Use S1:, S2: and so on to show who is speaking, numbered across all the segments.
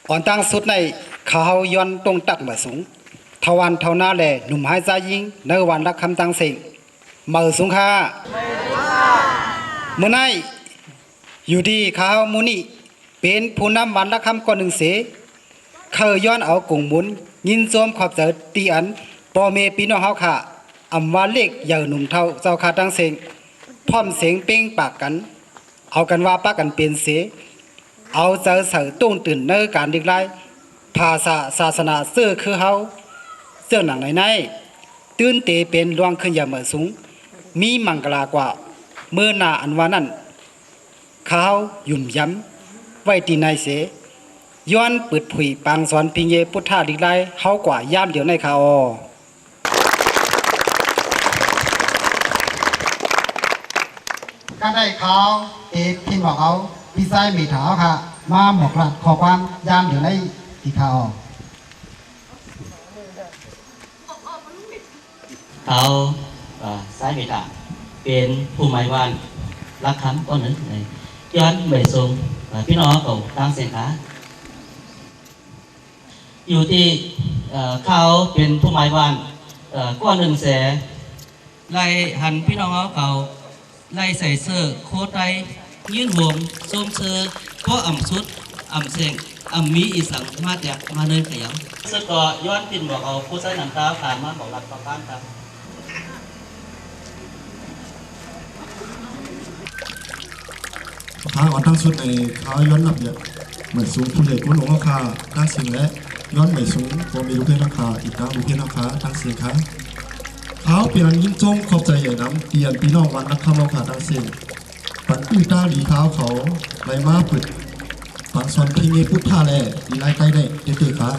S1: ก่อนตั้งสุดในเขาย้อนตรงตักมาสูงทวันเท่าหน้าแหล่หนุ่มหายใจยิงในวันรักคำตั้งเสียงมือสูงค่าเมื่อไงอยู่ดีเขามุนีเป็นผู้นำวันรักคำก่อนหนึ่งเสเคยย้อนเอากงมุนยินโจมขอบเจอตีอันปอเมปีน้องเฮาค่ะอำว่าเล็กใหญ่หนุ่มเท่าเจ้าขาตั้งเสียงพร้อมเสียงเป้งปากกันเอากันว่าปากกันเป็นเสเอาเจอเสือตุ้งตื่นเนื้อการดิกไล่ภาษาศาสนาเสื้อคือเฮาเสื้อหนังในตื่นเตเป็นลวงขึ้นอย่าเหมือสูงมีมังกลากว่าเมื่อนาอันว่านั้นเขายุ่มย้ำไว้ตีในเสย้อนเปิดผุยปางสอนพิงเยพุทธาดิกไล่เฮากว่าย่ามเดียวในเขา
S2: ก็ได้เขาเอกพินบอกเขาพี่ไส้มีถาวค่ะมาหมอกหลัดขอความยามเดี๋ยวในที่เขา
S3: เขาสายเมตตาเป็นผู้หมายวันรักคำก้อนหนึ่งเลยย้อนไปส่งพี่น้องเขาตั้งเสียงขาอยู่ที่เขาเป็นผู้หมายวันก้อนหนึ่งแสไล่หันพี่น้องเขาไล่ใส่เสื้อโค้ทไตยื่นวงส้มเสื้อเพราะอ่ำสุดอ่ำเสียงอ่ำมีอีสังมาจากมาเนินขยำซึ่งก็ย้อนปิ่นบอกเอาผู้ใช้น้ำตาผ่านมาบอกรักต่อบ้านครับ
S4: ค้าอ่อนทั้งสุดในค้าย้อนนับเนี่ยเหมือนสูงผู้ใหญ่กุ้นหลงราคาทั้งสิ่งและย้อนใหม่สูงก็มีลูกเพื่อนราคาอีกทั้งลูกเพื่อนราคาทั้งสิ่งค้าเขาเปลี่ยนยิ้มจงขอบใจใหญ่น้ำเปลี่ยนพี่น้องวันนักคำราคาทั้งสิ่งปันอื้อตาหลีเท้าเขาไรมาปึดปันสอนพิงเงพุทธาแลดีไล่ใกล้ได้เตือขา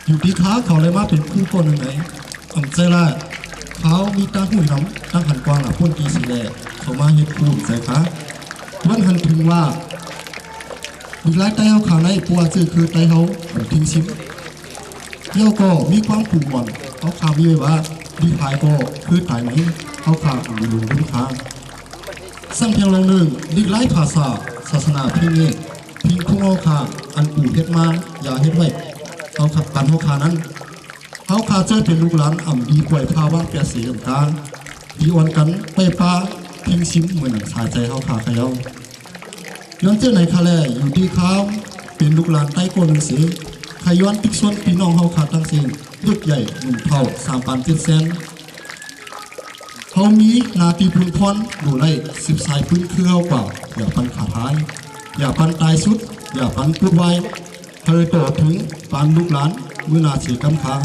S4: อยู่ที่ค้าเขาไรมาเป็นคู่คนหนึ่งไหนอ่ำใจละเขามีตาหุ่นน้ำตั้งหันกวางหลับพ่นกีสีแลเขามาเฮ็ดคู่ใจขามันหันถึงว่ามีหลายไตเขาขาในปัวซื่อคือไตเขาทิ้งชิมเที่ยวก็มีความผูกหวังเขาขามีไว้ว่าดีพายก็คือตายไหมเขาขาอยู่หลุมพื้นทางสร้างเพียงลงหนึ่งดิไล่ภาษาศาสนาพิงเอกพิงคุ้งเขาขาอันปู่เฮ็ดมาอย่าเฮ็ดไว้เขาขับกันเขาขานั้นเขาขาเจอเป็นลูกหลานอ่ำดีป่วยพาว่างเปียสีต่างๆดีอ่อนกันไปปลาพิงชิมเหมือนหนังสายใจเขาขาขยาวย้อนเจ้าไหนคาแลอยู่ที่เขาเป็นลูกหลานใต้โกนหนึ่งสีขย้อนติกส่วนพี่น้องเขาขาตั้งเสียงยุดใหญ่หนุ่มเท่า3,700,000เขามีนาตีพุนพรดูไล่10 สายพื้นคือเขาเปล่าอย่าปันขาท้ายอย่าปันตายสุดอย่าปันพูดไว้เธอต่อถึงปานลูกหลานเมื่อนาสีกำขา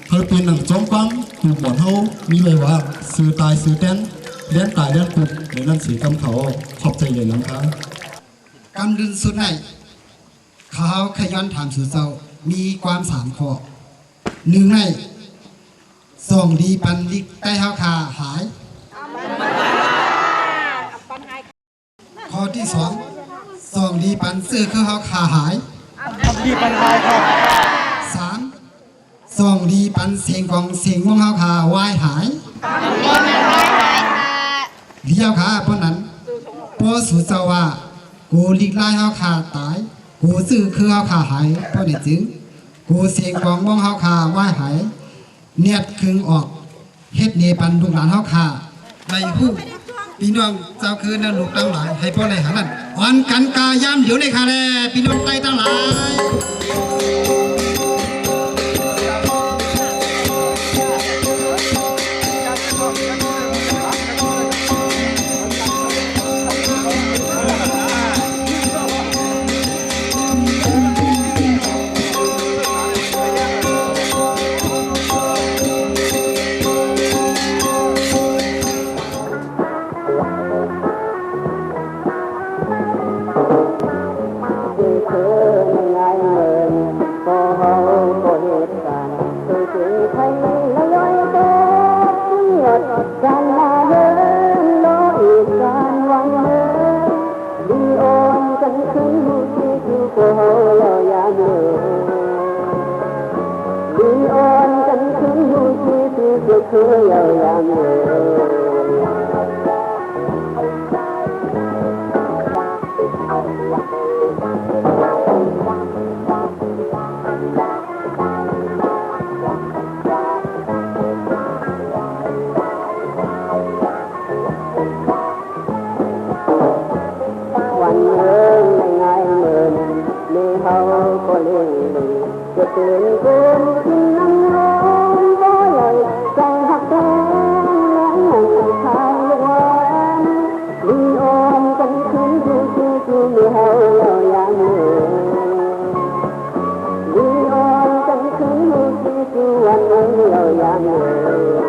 S4: เธอเป็นหนังจอมปังถูกหมอนเขามีไว้ว่าสื่อตายสื่อแตนเลี้ยนตายเลี้ยนปุบในนั้นสีกำเขาขอบใจใหญ่น้ำค้าง
S2: กำดึงสุดในเขาขย้อนถามสู่เจ้ามีความ3 ข้อหนึ่งในส่งดีปันลิกใต้เฮาคาหายข้อที่2ส่งดีปันซื้อคือเฮาคาหายดีปันหายครับ3ส่งดีปันเสียงของเสียงวงเฮาคาวายหายเดียวค่ะเพราะนั้นพอสู่เจ้าว่ากูลิกไล่เฮาคาตายกูซื้อคือเฮาคาหายเพราะนี่จึงกูเสียงของวงเฮาคาว่ายหายเนียดคึงออกเฮ็ดเนปันลูกหลานเฮาคาในผู้พี่น้องเจ้าคือนั่นลูกตั้งหลายให้พ่อในหานั้นอ่อนกันกายามอยู่ในคาแลพี่น้องใต้ตั้งหลาย
S5: ป จะเตือนเกินกินน้ำร้อนบ่เลยใจหักแท้แล้วยังทางลูกหวานลีออนกันคืนจูจูจูมีเฮาเราอย่างเมื่อลีออนกันคืนจูจูวันนั้นเราอย่างเมื่อ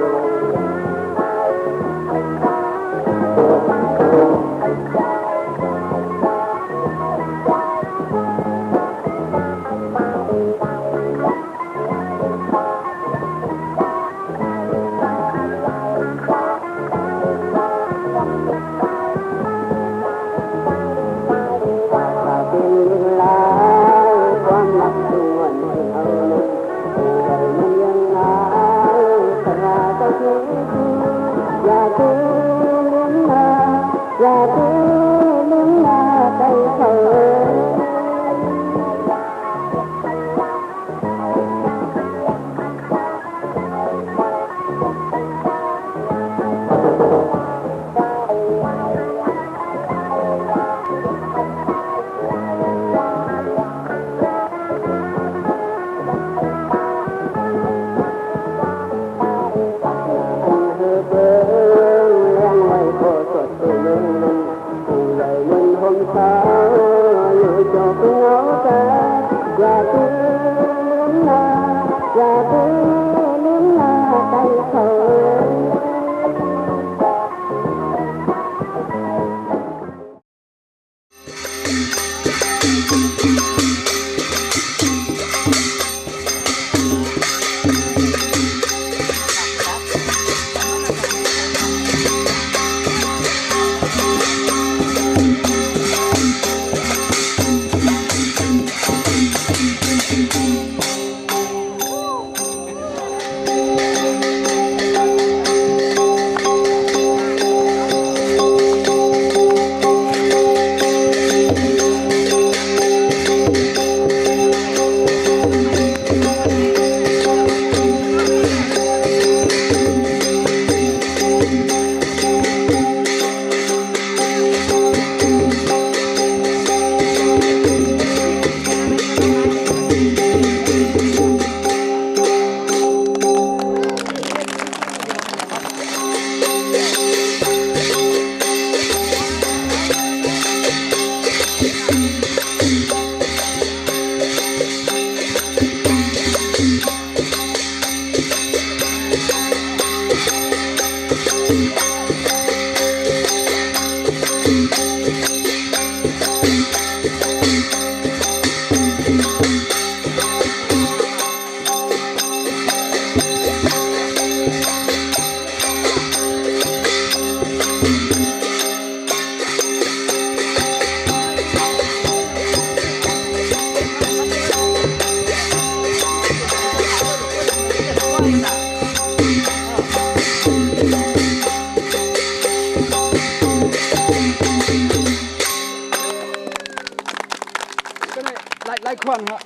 S1: ไล่ควันครับ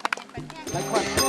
S1: ไล่ควัน
S4: ค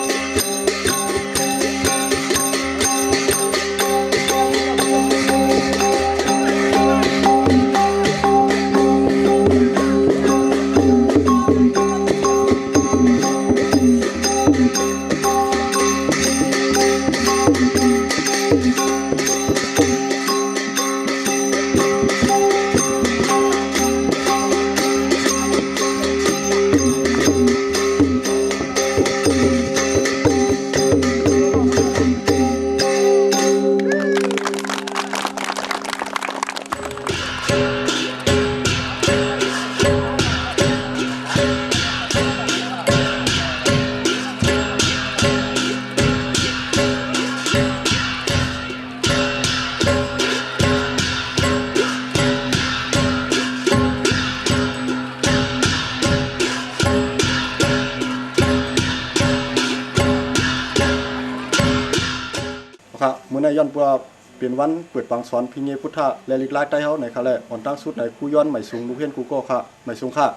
S4: รับมื้อนี้ย้อนว่าเป็นวันเปิดปังสอนพิเงพุทธะและลิกลายใต้เฮาในคะแลอ่อนตั้งสุดในคู่ย้อนใหม่สูงลูกเฮียนกูก็ค่ะใหม่สูงค่ะ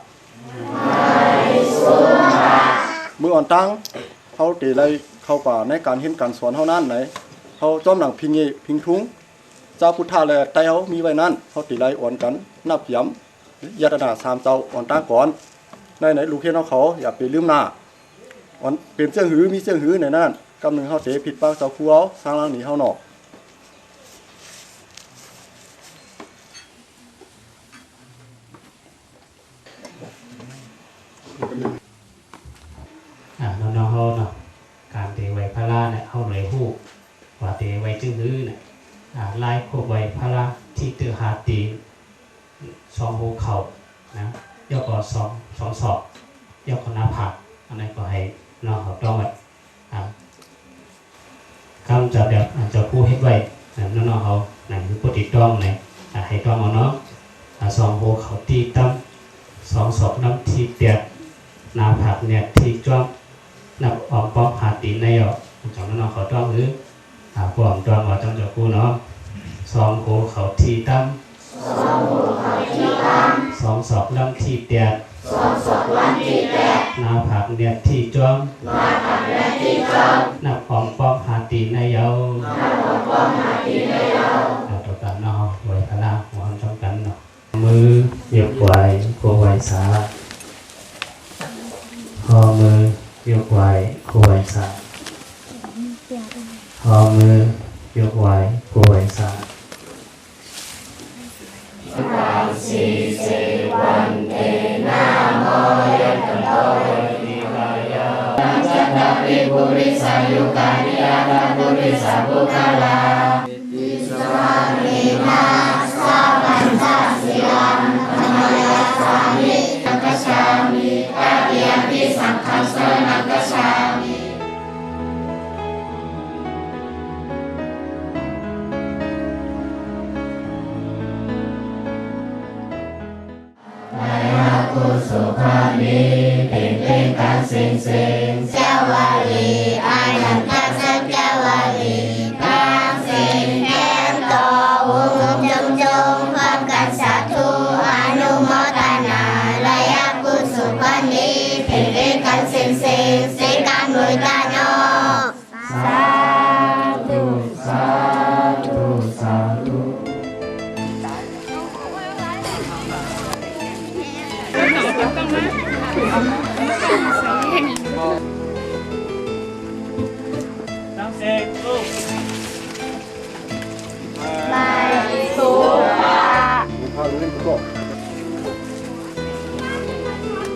S4: มื้ออ่อนตั้งเฮาเตไลเข้าป่าในการเห็นการสอนเฮานั้นไหนเฮาจ้อมหนังพิเงพิงทุงเจ้าพุทธะและใต้เฮามีไว้นั้นเฮาเตไลอ่อนกันนับย้ำยตนา3เจ้าอ่อนตั้งก่อนในลูกเฮียนเขาอย่าไปลืมหน้า วันเป็นเสียงหือมีเสียงหือในนั้นกำหนึ่งเฮาเตะผิดปากเสาคูเอาสร้างหลังหนีเฮาหนอก
S6: น้องๆเขาเนาะการเตะไว้พลาเนี่ยเอาเลยฮู้ว่าเตะไว้จึงหื้อเนี่ยลายพวกไว้พลาที่ตือหาตีสองหูเข่านะย่อก็สองศอกย่อก็หน้าผากอันนั้นก็ให้น้องเขาต้องไว้คำจะแบบจะผู้เฮ็ดไว้น้องๆเขานั่นคือผู้ติดต้องเนี่ยให้ต้องเอาเนาะสองหูเข่าตีตั้มสองศอกน้ำที่เปียกหน้าผากเนี่ยที่จ้องนับออมป๊อกหาตีนในอ่ะจังน้องเขาต้องหรือปอมตัวว่าจังจะกูเนาะสองโคเขาทีตั้มสองศอกลำที่เตียดนาผักเนียดที่จ้องนับออมป๊อกหาตีนในเยาต่อกันเนาะไว้พละหัวจ้องกันเนาะมือยกไหวโคไหวสาพอมือยกไหวโคไหวสาพอมือยกไหวโคไหวสา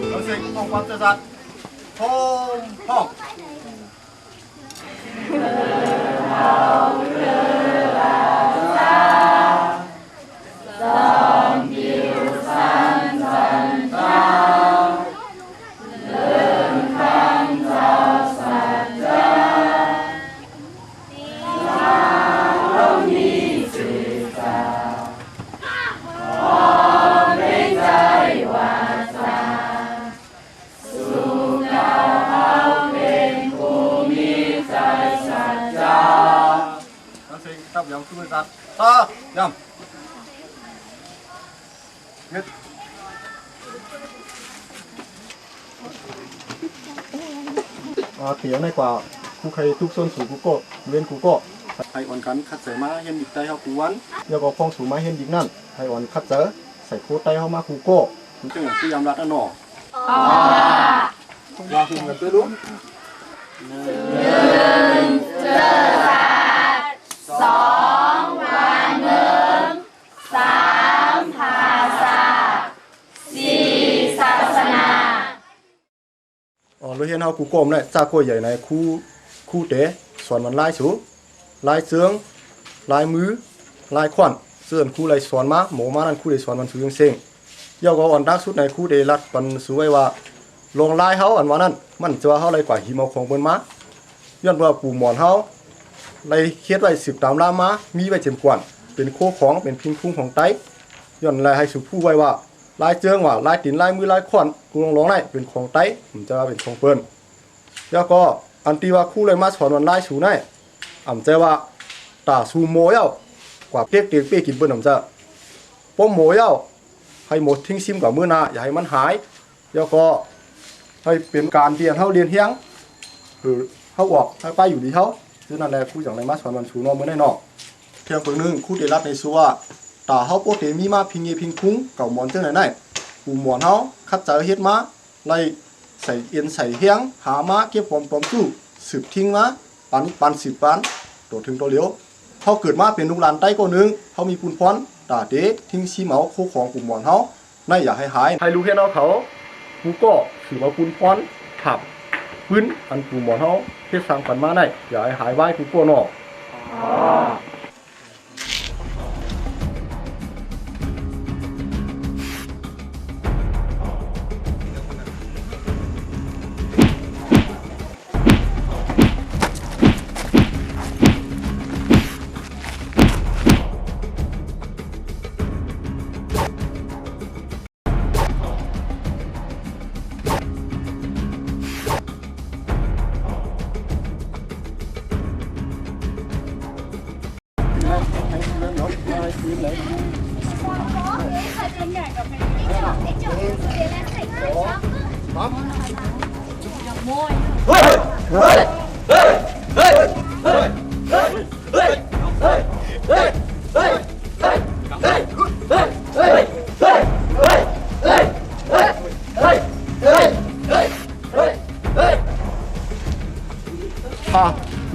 S4: เราเสกต้องความจะจัดพร้อมพร้อมตับยำคือมันจัดตายำเฮ็ดเถียงในกว่าคู่ใครทุกส่วนสูงกูก็เว้นกูก็ให้อ่อนกันคัดใส่มาเห็นดิกไตเฮากูวันแล้วก็พองสูงมาเห็นดิกนั่นให้อ่อนคัดเจอใส่โคไตเฮามากูก็มันจังหวะที่ยำรัดอันหนอลาคุมกันตัวรู้เราเห็นเฮากูกลมเนี่ยจากกล้วยใหญ่ในคู่เตะสอนมันลายสูลายเสืองลายมือลายขวัญเสื่อนคู่ลายสอนมาหมูมานั่นคู่ได้สอนมันสูงเซ็งยาวก็อ่อนดักสุดในคู่เดรัดปันสวยว่าลงลายเฮาอันว่านั้นมันจะว่าเฮาลายกว่าหิมเอาของเปิ้นมาย้อนว่าปู่หมอนเฮาลายเฮ็ดไว้10ตามลามามีไว้เจ็มกวนเป็นโคของเป็นพิงพุ่งของไตย้อนลายให้สุผู้ไว้ว่าลายเจิงว่าลายตีนลายมือลายขวัญกูลองได้เป็นของไตผมจะว่าเป็นของเปิ้นแล้วก็อันที่ว่าคู่เลยมาสอนวันลายสูได้จะว่าตาสูโมยาวกว่าเปียกเปียกเปียกกินเปิ้นจะป้อมโมยาวให้หมดทิ้งซิมกับมื้อหน้าอย่าให้มันหายแล้วก็ให้เป็นการเรียนเฮาเรียนเฮียงเฮาออกให้ไปอยู่ดีเฮาฉะนั้นแหละคู่จังไดมาสอนวันสูเนาะมื้อได้เนาะเที่ยงเพิ่นนึงคู่ได้รับในซัวตาเฮาโปเตมีมาพิงเยพิงคุ้งเก่าหมอนจังไหนปูหมอนเฮาคัดเจอเฮ็ดมาไล่ ใส่เอ็นใส่เฮียงหามาเก็บความตอมสู้สืบทิ้งมาปันปันสืบปันตัวถึงตัวเหลียวเขาเกิดมาเป็นลูกหลานใต้ก็นึงเขามีปุนพรตาเดทิ้งชีเหมาคู่ของกลุ่มหมอนเขาน่าอยากให้หายให้รู้แค่เอาเขากูก็ถือว่าปุนพรขับพื้นอันกลุ่มหมอนเขาเฮ็ดสร้างปันมาได้อย่าให้หายไว้กูก็นอก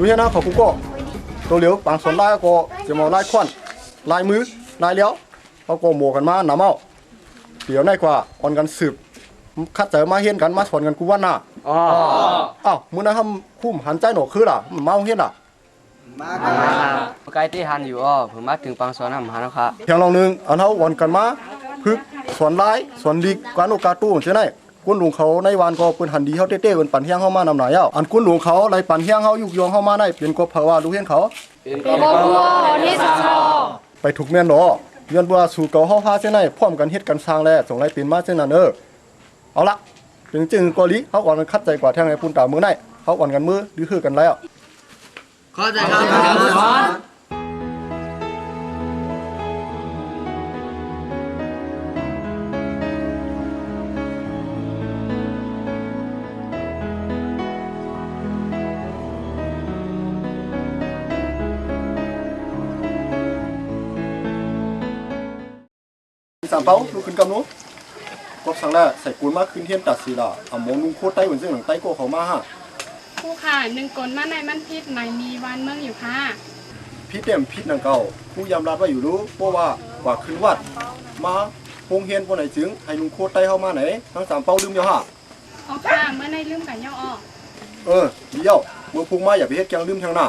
S4: รู้แค่นะขอกูก็ตัวเหลียวปางสนไล่ก็จะมาไล่ควันไล่มือไล่เลี้ยวเขาก็โมกันมาหนำเอาเดี๋ยวในกว่าอ่อนกันสืบคัดเจอมาเฮียนกันมาสอนกันกูว่าน่ะอ้าวมึงนะทำคุ้มหันใจหนวกคือล่ะมันเมาเฮียนล่ะ
S7: ใกล้ที่หันอยู่อ้อผมมาถึงปังสวนน้ำหันแล้วครับ
S4: เพียงลองนึงอันเขาวันกันมาพึกสอนไล่สอนลีกการโอกาสตู้ใช่ไหมกุ้นหลวงเขาในวันก็เป็นหันดีเขาเต้ๆเป็นปั่นเฮียงเข้ามานำหน่ายเอาอันกุ้นหลวงเขาไรปั่นเฮียงเขายุกยงเข้ามาได้เป็นกบเผาว่ารู้เฮียนเขาไปถูกแม่นหรอย้อนว่าสู่เก่าเฮาพาเส้นไหนพร้อมกันเฮ็ดกันสร้างแล้วส่งไรเป็นมาเส้นนั้นเอาละจึงกอลิเขาอ่อนกันคัดใจกว่าแทงไอ้ปุ่นตามือไหนเขาอ่อนกันมือดื้อคือกันแล้ว
S7: เข้าใจครับ
S4: สามเป้าลูกขึ้นกำนู้ก็สั่งแล้วใส่กูนมากขึ้นเทียนตัดสีละเอาหมงลุงโคตรใต้เหมือนเส้นหลังใต้โก้เขามาฮะ
S8: ครูค่ะหนึ่งกลมาในมันพิษในมีวันเมืองอยู่ค่ะ
S4: พี่เต็มพิษนังเก่าผู้ยำรัดว่าอยู่รู้เพราะว่ากว่าขึ้นวัดมาพงเฮียนคนไหนจึงให้ลุงโคตรใต้เข้ามาไหนทั้งสามเป้าลืมเยอะฮะ
S8: อ๋อค่ะเมื่อในลืมกันย่อออก
S4: เดี๋ยวเมื่อพุงมาอย่าไปเฮ็ดแกงลืมทางหน้า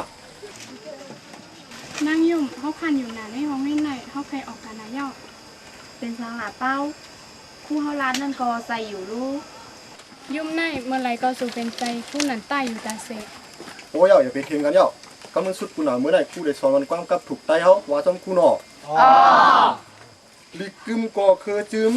S8: นั่งยุ่งเขาคันอยู่นานในห้องให้ในเขาเคยออกกันนะย่อ
S9: เป็นสังหาเป้าคู่เฮาร้านนั่นก็ใส่อยู่รู้
S8: ยุ่มในเมื่อไรก็สู่เป็นใจผู้นั้นใต้อยู่ตาเสก
S4: โอ้ยอย่าไปเทียงกันเดี๋ยวกำลังสุดกูหนาเมื่อไหร่กูได้สอนมันความกับถูกใต้เขาว่าจำกูหนอลิกกึมก็คือจึม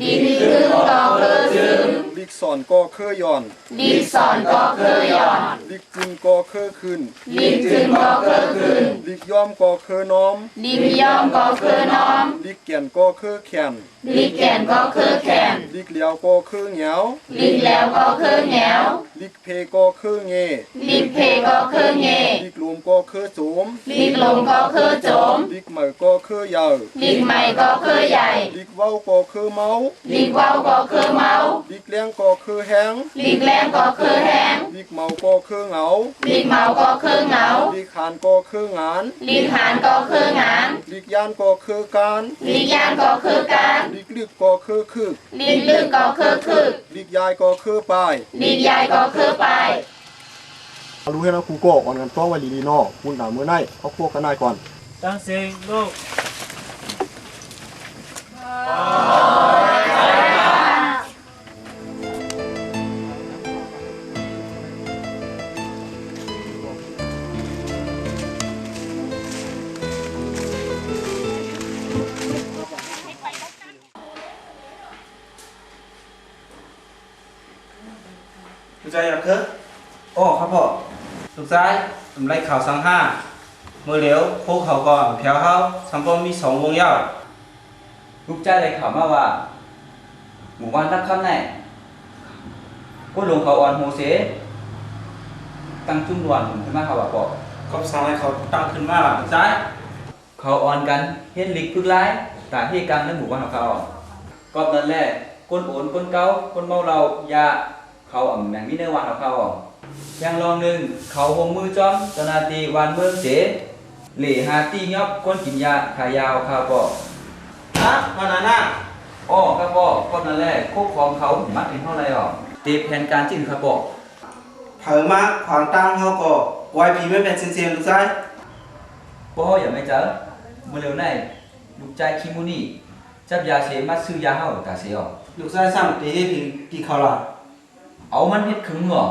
S4: ลิกกึมก็คือจึมลิกสอนก็คือย้อนลิกสอนก็คือย้อนลิกจึมก็คือขึ้นลิกจึมก็คือขึ้นลิกย่อมก็คือน้อมลิกย่อมก็คือน้อมลิกแก่นก็คือแขนลิกแก่นก็คือแขนลิกเหลียวก็คือเหงียวลิกแล้วก็คือเหงียวลิกเพก็คือเงลิกเพก็คือเงลิกลุมก็คือจุมลิกลุมก็คือจุมลิกใหม่ก็คือใหญ่ลิกใหม่ก็คือใหญ่ลิกเว้าก็คือเมาลิกเว้าก็คือเมาลิกแรงก็คือแห้งลิกแรงก็คือแห้งลิกเมาก็คือเหงาลิกเมาก็คือเหงาลิกหานก็คืองานลิกหานก็คืองานลิกยานก็คือการลิกยานก็คือการลิกลึกก็คือคึกลิกลึกก็คือคึกลิกยายก็คือปลายลิกยายก็คือปลายรู้ให้นะครูก็อ่อนกันต้องไว้ลีๆนอคุณถามมื้อไหนเอาพวกกันได้ก่อน
S3: ตั้งเสียงลูก
S10: ลูกชายอยากคือโอ้ครับพ่อลูกชายผมไล่ข่าวสังห้าเมื่อเหลียวพวกเขาก็เพียวเขาสังปอมี2 วงยาว
S7: ลูกจ้าได้ข่าวมาว่าหมู่บ้านรักคำแน่ก็ลงเขาอ่อนโฮเสตั้งจุ่มด่วนขึ้นมาเขาว่าบอก
S10: ก็สั่งให้เขาตั้งขึ้นมาลูกชาย
S7: เขาอ่อนกันเฮ็ดลิกพึกร้ายตาที่กลางในหมู่บ้านของเขาก็นั่นแหละคนโอนคนเก่าคนเมาเราอย่า เขาแมงมีเนื้อวันเขายังลองหนึ่งเขาหงมือจอมเจ้าหน้าที่วันเมืองเสเหล่หาตียอบก้นกินยาขายาวข้าวปอ
S10: นะวันนั้นน่ะ
S7: อ้อข้าวปอคนนั่นแหละควบครองเขามัดเป็นเท่าไรตีแผนการจิ้นข้าวปอ
S10: เผลอมาขวางตั้งเขาก็ไวพีไม่เป็นเซียนๆลูกชาย
S7: ปออย่าไม่เจอเมื่อเร็วในลูกใจคิมูนี่จับยาเสมัดซื้อยาเฮาตาเสีย
S10: ลูกชายสั่งตีให้ถึงกี่เขาล่ะ
S7: เอามันเฮ็ดขึงเหรอ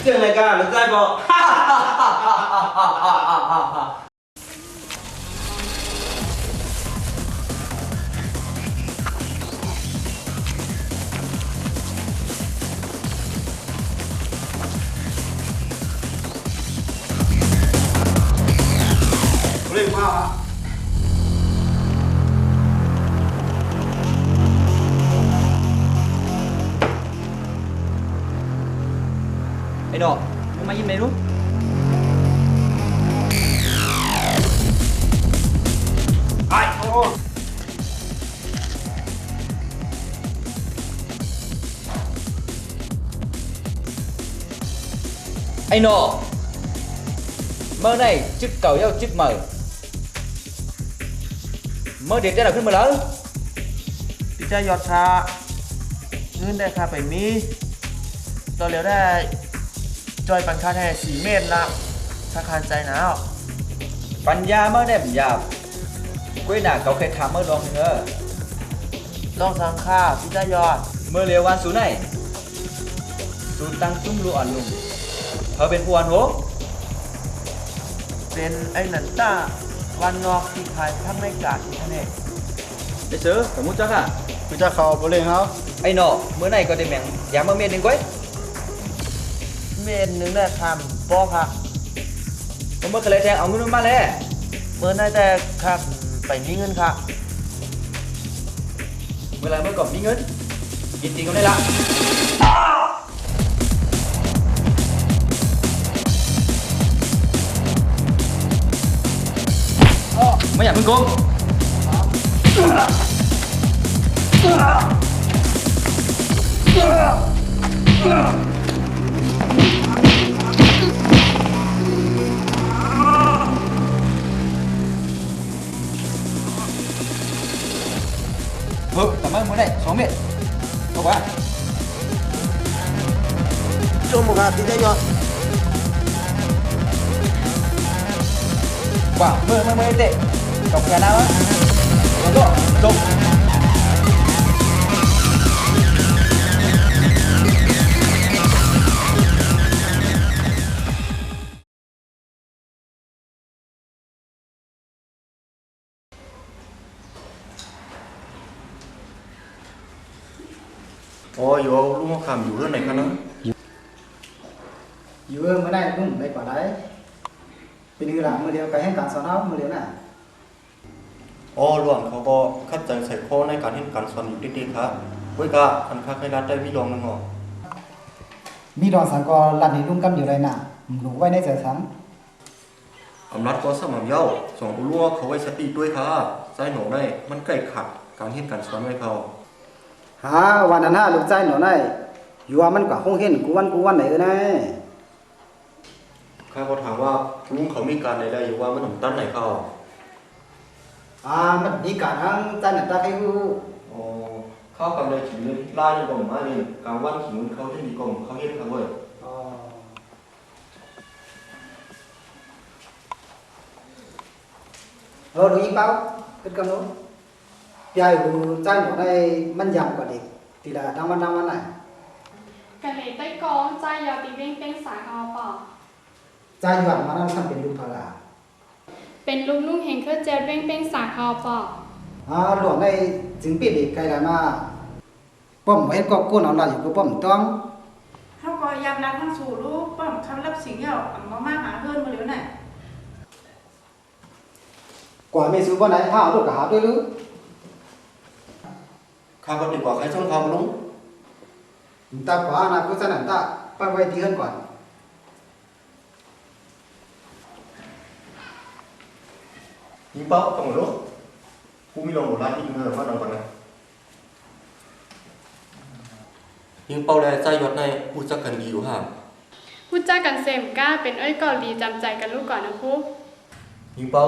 S10: เรื่องอะไรกันลูกชายบอก เรื่องมาก
S7: ไอ้หนอมึงมายิ้มไหนรู้ไอ้โอ้ไอ้หนอเมื่อnày chức cầu giao chức mờ mơ điện ra nàoขึ้นมาแล้ว
S10: พี่ชายยอดชาเงินได้ค่าไปมีตอนเหลียวได้จอยปันค่าแท้4 เมตรละสาคารใจหนาว
S7: ปัญญาเมื่อเนี่ยปัญญากุ้ยหนาเขาเคยถามเมื่อลองเนอะ
S10: ลองสังค่าพี่ชายยอด
S7: เมื่อเรียววันสูไหนสูตั้งจุ้มรูอ่อนลุงเธอเป็นผู้อ่อนโห
S10: เป็นไอ้หนันต้าวันนอกที่ขายทั้งในกาดอินเทอร์เน็ต
S7: ได้ซื้อสมมุติจ้าค่ะ
S2: กูจะเข้าบ่เลยเฮา
S7: ไอ้หนอเมื่อไหนก็ได้แมงยามาเมียนหนึ่งก้อย
S10: เมตรหนึ่งได้คำบอกค่ะ
S7: เมื่อเคยแทงเอาเงินมาแล้ว
S10: เมื่อน่าจะครับไปมีเงินค่ะ
S7: เมื่อไรเมื่อก่อนมีเงินกินตีกันได้ละไม่อยากมึงโกง cảm ơn bữa này 2 miệng tốt quá
S10: ชมค่ะพี่ชายยอด
S7: quả mơ tệ cọc nhà nào á rồi chụp
S4: อ๋ออยู่เอาลูกมะขามอยู่เรื่องไหนคะนะ
S2: อยู่เมื่อได้ลุงได้กว่าได้เป็นคือหลังมื้อเดียวก็ให้การสอนเฮามื้อเดียวน่ะ
S4: อ๋อหลวงเขาก็คัดใจใส่ข้อในการที่การสอนอยู่ดีๆครับเว้ยกะอันคักให้รัดได้วิลองนึงเหรอ
S2: มีดอนสังก็ลัดให้ลุงกำอยู่เลยน่ะรู้ไว้ในใจสัง
S4: อำนัดก็สม่ำเย้าสองลูกเขาไว้สติด้วยค่ะใจหนูได้มันใกล้ขัดการที่การสอนไว้เขา
S2: หาวันนั้นลูกใจหนูได้อยู่ว่ามันก็คงเห็นกูวันไหนนะ
S4: ข้าก็ถามว่าลุงเขามีการใดๆอยู่ว่ามันหนุ่มตั้นไหนเขา
S2: มันมีการทั้งใจหนักตาให้ฮู้
S4: อ๋อข้าวกำไรขิงเลยล่าในกล่องมานี่กลางวันขิงเขาที่มีกล่องเขาเฮ็ดเขาเว้ย
S2: rồi đúng bao cái cầm đó dài của trai nhỏ nàyมันยาวกว่าเด็กทีละทั้งวันnày
S8: กะเหลยใต้กองใจยอตีเว้งเป็นสาคอปอ
S2: ใจหย่อนมานั่นทำเป็นลูกพลา
S8: เป็นลูกนุ่งเฮงเครือเจลเว้งเป็นสาคอปอ
S2: หลวงในจึงปิดเด็กไกลมาป้อมเฮ็ดก็ก้นเอาละอยู่ก็ป้อมต้อง
S9: เขาก็ยำรักทั้งสู่ลูกป้อมคำรับสิ่งเหล่ามาหาเพื่อนมาเร็วน่ะ
S2: กว่าไม่ซื้อบ่ไหนห้าวลูกก็หาด้วยหรือ
S4: ข้าก็ดีกว่าใครช่องเขาลุง
S2: ตากว่านะกูสนั่นตาไปไว้ที่เฮือนก่อน
S4: ยิงเป้าต้องหมดลูกกูมีลงหมดร้านที่เงินมาดังกว่านะ ยิงเป้าแลใจยอดในรู้จักกันดีอยู่ห่า
S8: พูดจ้ากันเซมก้าเป็นเอ้ยก่อนดีจำใจกันลูกก่อนนะครู
S4: ยิงเป้า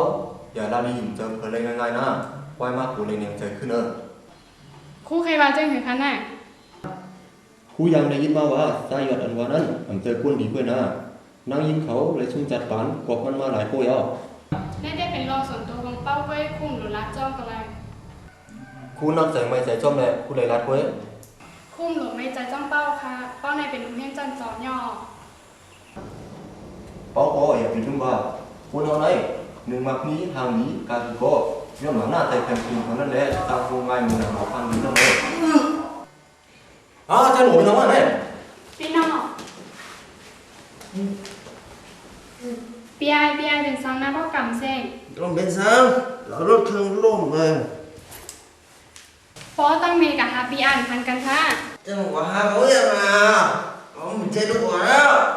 S4: อย่าลาดีหิมเจอเพลเลยง่ายๆนะไว้มากกูเลยเนียงใจขึ้น
S8: ครูใครว่าจ้างคือคะน่ะ
S4: ครูยังได้ยินมาว่าใจยอดอันวานั้นอำเจอกวนดีเพื่อนนะนางยิงเขาเลยชุ่มจัดปานกวกมันมาหลายโป้ย
S8: ได้เป็นรองส่วนตัวของเป้าไว้คุ้มหรือรัดจ้องกันเลย
S4: ครูนำใจไม่ใจจอมแหละครูเลยรัดไว้
S8: คุ้มหลวงไม่ใจจ้องเป้าค่ะเป้าในเป็นลุงเฮียนจันจอนย่อ
S4: เป้าก็อย่าเป็นทุ่มว่าคนเอาไหนหนึ่งมักนี้ทางนี้การถูกก็ย้อนหลังหน้าใจแข็งจริงคนนั้นแหละตามครูง่ายมือหนังเอาฟังดีนั่นเลยอาจารย์หนูเป็นทำไม
S8: พี่น้องพี่ไอเป็นซังหน้าพ่อกำเส้น
S10: Còn bên sáng, nó rất thương lùm rồi.
S8: เพราะตั้งเมกับฮาพี่อ่านพันกันค่ะ
S10: Chẳng có hai bố em à. Có mình chơi đúng rồi đó.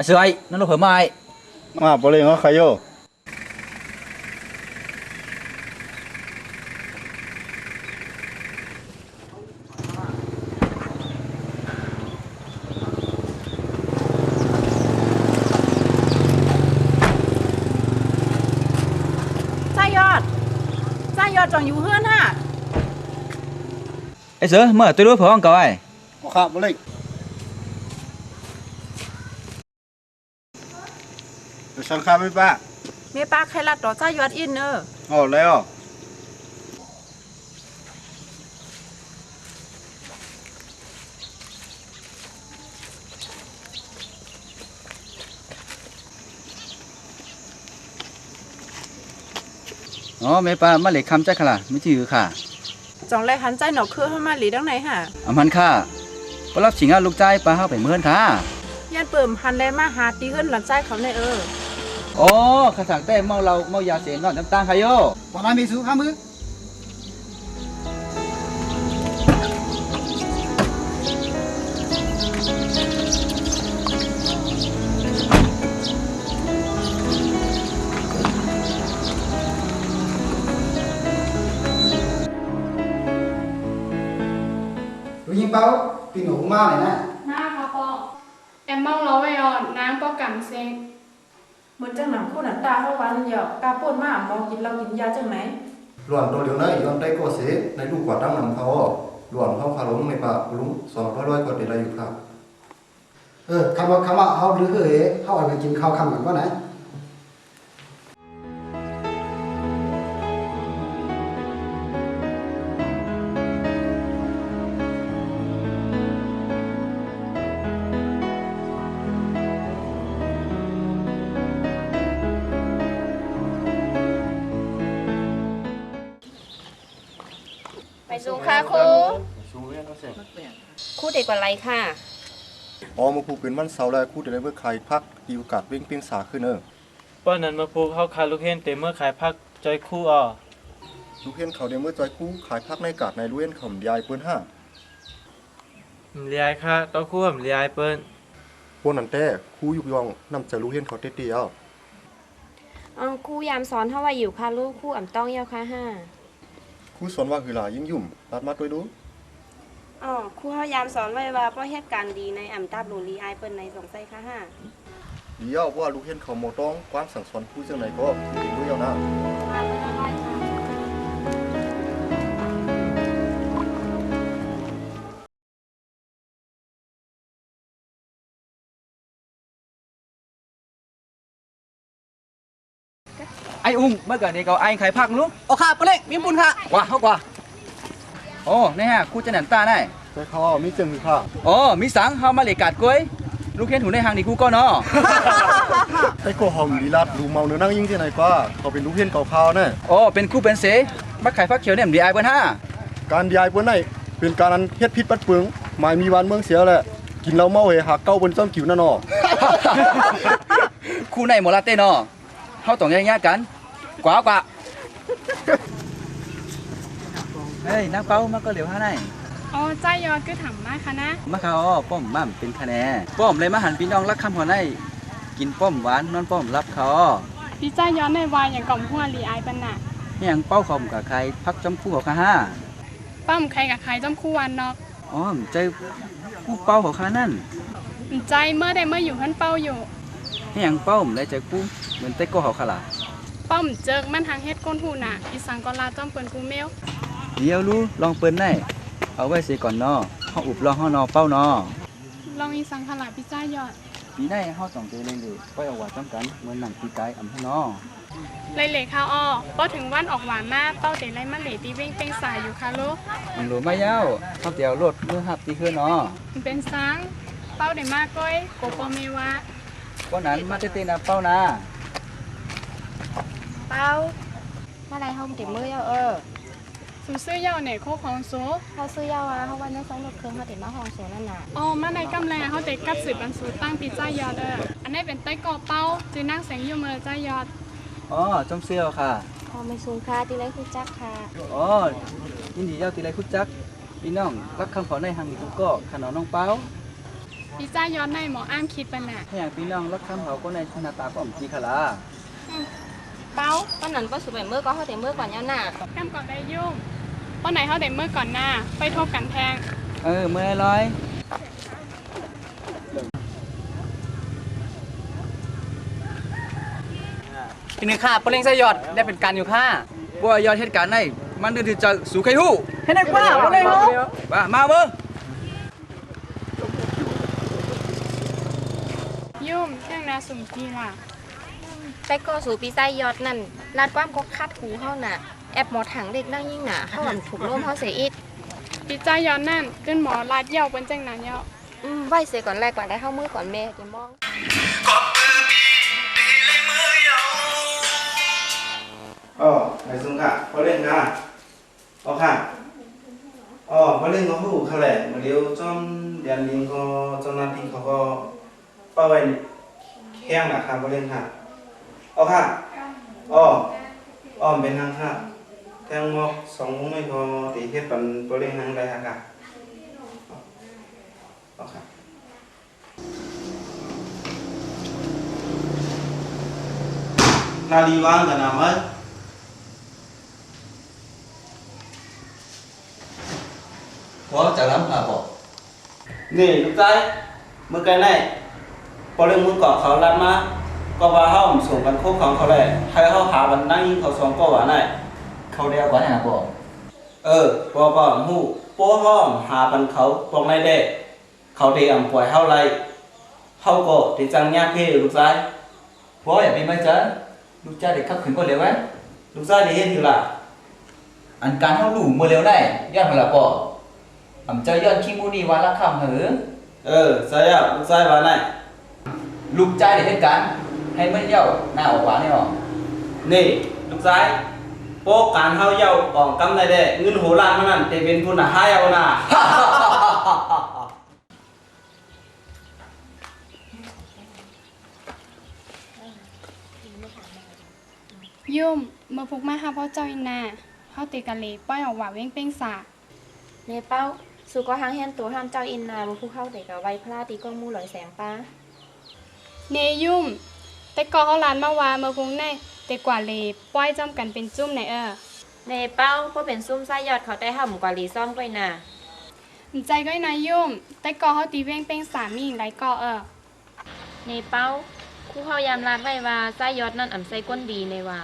S7: เสือไอ้นั่นเราเผื่อไม้
S4: มาบ่เลยงใครโย
S9: จ้ายอดจองอยู่เฮือนฮะ
S7: ไอ้เสือเมื่อตัวรู้เผื่อของเก่าไอ้
S4: ครับบ่เลยสังคาไม่ป้า
S9: เมียป้าใครลัดต่อจ้ายอดอินเนอร์
S4: อ๋อแล้ว
S7: อ๋อแม่ป้ามาเหล็กคำใจค่ะล่ะไม่ถือค่ะ
S9: จองไรหันใจหนอกคือให้มาหลีดังไหนฮะ
S7: อำพันค่ะพอรับสิงห์ลูกใจป้าเข้าไปเมื่อนค่ะ
S9: ยันเปิ่มหันแลมาหาตีเฮือนหลันใจเขาใน
S7: อ๋อข้าสั่งแต่เมาเราเมายาเสียงก่อนต่างๆค่ะโย
S2: ปอนามีสู้ข้ามือ ดูยิงเป้าปีหนูมาเลยนะ
S8: หน้าค่ะพ่อแอมเมาเราไว้อ่อนน้ำป้อกำเส้น
S9: เหมือนจังหนังคู่หนันตาเข้าวันเหยอกกาป่นมากมองกินเรากินยาจังไหน
S4: หลวนตัวเหลียวในย้อนได้ก็เสในลูกกว่าตั้งนำเขาหลวนเขาคาลงในป่าลุง200กว่าเดือนอยู่ครับ
S2: คำว่าเอาหรือเข้าไปกินข้าวคำกันก็ไหน
S11: ไปสูงค่ะครู
S4: ชูเรียนเขาเสร็จ
S11: ครูเด็กกว่าไรค่ะ
S4: อ๋อมาพูเป็นวันเสาร์แล้วคู่เดี๋ยวได้เมื่อใครพักดีโอกาสเว้งเปียงสาขึ้น
S12: ป้อนนั้นมาพูเข้าคาลูกเห็นเต็มเมื่อขายพักจอยคู่
S4: ลูกเห็นเขาเดี๋ยวเมื่อจอยคู่ขายพักในกาดในลูกเห็นเขายายเปิ้น
S12: ผมเลียค่ะต้องคู่ผมเลียเปิ้น
S4: พวกนั้นแต่คู่ยุกยองนำใจลูกเห็นเขาเตี้ย
S11: ครูยามสอนเท่าว่าอยู่ค่ะลูกครูอ่ำต้องเย้าค่ะห้า
S4: คู่สอนว่าคือหลายิ่งยุ่มรัดมาด้วยดู
S11: ครูเฮายามสอนไว้ว่าเพราะเหตุการณ์ดีในอ่ำตาบลูลีไอเปิ้นในสงสัยค่ะห้า
S4: เดี๋ยวว่าลูกเห็นเขาโมต้องกว้างสั่งสอนคู่จังไหนก็จริงด้วยเอานะ
S7: ไอ้อุ้งเมื่อก่อนนี้เขาไอ้ใครพักลุงโอ้ค่ะไปเลยมีบุญค่ะกว่าเขากว่าโอ้นี่ฮะคู่จะหนันตาได้
S4: ใช่เขามีจึงค่ะ
S7: อ๋อมีสังเขามาเหล็กกาดกล้วยลูกเห็นหูในหางนี่กูก็เนาะ
S4: ไอ้โกหอมลีลาดลูเมาเนื้อนั่งยิ่งที่ไหนกว่าเขาเป็นลูกเห็นเก่าข่าวแน่
S7: อ๋อเป็นคู่เป็นเสมาขายพักเขียวเนี่ยดีไอเปิ้นห้า
S4: การยายเปิ้นไหนเป็นการอันเฮ็ดพิษปัดเปลืองหมายมีวันเมืองเสียแหละกินเหล้าเมาเหหักเก้าบนจ้อมกิ่วนั่นอ
S7: ค คู่ในหมดละเต้เนาะเฮาต้องแยกๆกันกว่าเฮ้ยนักเป้ามาก็เหลียวหาไหน
S8: อ๋อใจยอดคือถามมากค่ะนะ
S7: มาเขาป้อมมั่มเป็นคะแนนป้อมเลยมาหันพี่น้องรักคำหัวในกินป้อมหวานนอนป้อมรับเขา
S8: พี่ใจยอดในวายอย่างกล่อมหัวรีไอปันน่ะ
S7: แห่งเป้าคอมกับใครพักจำคู่เขาค่ะ
S8: ปั้มใครกับใครต้องคู่วันนอก
S7: อ๋อใจผู้เป้าเขาค่ะนั่น
S8: ใจเมื่อใดเมื่ออยู่ขั้นเป้าอยู่
S7: แห่งเป้าเลยใจกู้เหมือนเต้ก็เขาค่ะล่ะ
S8: ป้อมเจิกมันทางเฮ็ดก้นหูน่ะอีสังก็ลาจ้อมเปิ้นกูเมล
S7: เดี๋ยวรู้ลองเปิ้นได้เอาไว้เสียก่อนเนาะเฮาอุบลองเฮานอเป้าเนาะ
S8: ลองอีสังขลาพี่ใจยอด
S7: ปีได้เฮาสองใจเลยเลยปล่อยเอาไว้จำกันเหมือนหนังปีกายอำเฮาเนาะ
S8: เลยเหล่ข้าวอ้อป้อถึงวันออกหวานมาเป้าเตะไรมันเหล่ตีเว้งเป้งสายอยู่ค่ะลูก
S7: มันรู้ไม่ยาวเฮาเดี๋ยวรถมือหับที่คือเนาะ
S8: มันเป็นสังเป้าได้มากก้อยโกปอเมวะ
S7: ก็นั้นมาเต้ๆนะเป้านะ
S11: เป้ามาไรห้องติดมือ
S8: สูซื้อยาวเนี่ยโคของโซ
S11: เขาซื้อยาวอ่ะเขาวันนั้นสองรถเครื่องเขาติดมาห้องโซนั่นน่ะ
S8: อ๋อมาในกำแลเขาเตะกับสืบอันสูตั้งปีใจยอดอันนี้เป็นไต้กอเป้าจือนั่งแสงอยู่เมือใจยอด
S7: อ๋อจำเสื้อค่ะ
S11: พอไม่สูงค่าตีไรคือจักค่ะ
S7: อ๋อยินดีเจ้าตีไรคุดจักพี่น้องรักคำขอในหังทุกก็ขนมน้องเป้า
S8: ปีใจยอดในหมออ้ามคิดปันน่ะ
S7: ให้อย่างพี่น้องรักคำเขาก็ในหน้าตาก็อมจีขลา
S11: เป้าตอนนั้นป้าสูบไปเมื่อก็เขาแต่เมื่อก่อนยาวหน้า
S8: กำก่อนได้ยุ่งป้อไหนเขาเด็เมื่อก่อนหน้าไปทบกันแทง
S7: เมื่อร้อย
S10: ทีนึงค่ะปเล่งไส้ยอดได้เป็นการอยู่ค่ะ
S7: ว่ายอดเหตุการณ์ในมันดื้อจะสู่ใครฮู้
S10: ให้นักป้าปเล่งเนาะ
S7: ว่ามาเบิ่ง
S8: ยุ่มแท่งนาสุ่มทีล่ะ
S11: แต่ก็สูปีไซยอดนั่นลาดความก็คัดหูเขาน่ะแอบหมอถังเด็กนั่งยิ่งหนาเขาถูกร่มเขาเสียอีก
S8: ปีใจยอดนั่นขึ้นหมอลาดเย่าเป็นจังหนาเย่า
S11: ไหวเสียก่อนแรกก่อนได้เข้ามือก่อนเมย์จะมอง
S1: อ๋อไหนซุงค่ะพอเล่นค่ะอ๋อค่ะอ๋อพอเล่นก็ฮู้ค่ะแหละเดี๋ยวจอมเดือนนี้ก็เจ้าหน้าที่เขาก็เป้าไว้แข้งน่ะค่ะพอเล่นค่ะอ๋อค่ะอ๋อเป็นทางค่ะแทงหมอก2โมงไม่พอตีเฮ็ดปันพอเล่นทางใดค่ะอ๋อค่ะนาลีว่างกันนะมั้ย
S7: พอจะรับค่ะบอก
S1: นี่ลูกใจเมื่อไกลไหนพอเรื่องมือเกาะเขาลัดมาก็ว่าเฮาส่งกันครบของเขาเลยให้เฮาหาวันนั่งยิงเขาสองก็ว่าไหน
S7: เขาเรียกว่าอย่างบอก
S1: บ่ฮู้โป้ห้อมหาบันเขาปองในเด้เขาได้อำปล่อยเฮาไล่เฮาก็ได้จังยากเพ่ลูกชาย
S7: พออย่าเป็นไม่จ้ะลูกจ้าเด็กขับขึ้นก็เร็วไหม
S1: ลูกชายได้เฮ็ดอยู่ล่ะ
S7: อันการเฮาหลู่มือเร็วได้ย้อนเวลาปออำเจ้าย้อนขี้มูนี่วันละคำหือ
S1: ใช่อ่ะลูกชายว่าไหน
S7: ลูกจ้าเด็กเหตุการณ์ให้มันเย้าหน้าออกหวานนี่หรอ
S1: นี่ลูกชายโป้การเฮาเย้าออกกำได้เด้เงินโหล้านมันนั่นแต่เป็นผู้น่ะหาเอาน่ะ
S8: ยุ่มเมื่อพุกมาหาพ่อเจ้าอินนาเขาเตะกะเลป้อยออกหว่าเว้งเป้งสา
S11: เนเป้าสูก็ทางเฮียนตัวห้ามเจ้าอินนาบุผู้เข้าแต่กับไวพลาตีก้องมูหลอยแสงป้า
S8: เนยุ่มแต่กอเขาลานมาว่าเมื่อพุกในแต่กว่าเลป้อยจำกันเป็นจุ่มใน
S11: เนเป้าเพราะเป็นซุ่มไส้ยอดเขาได้ห่ำกว่าลีซ่อมก้อยน่ะ
S8: ใจก็นายยุ่มแต่กอเขาตีเว้งเป้งสามีไรกอ
S11: เนเป้าคู่เขายามลาดไว้ว่าไส้ยอดนั่นอ่ำไส้ก้นดีในว่า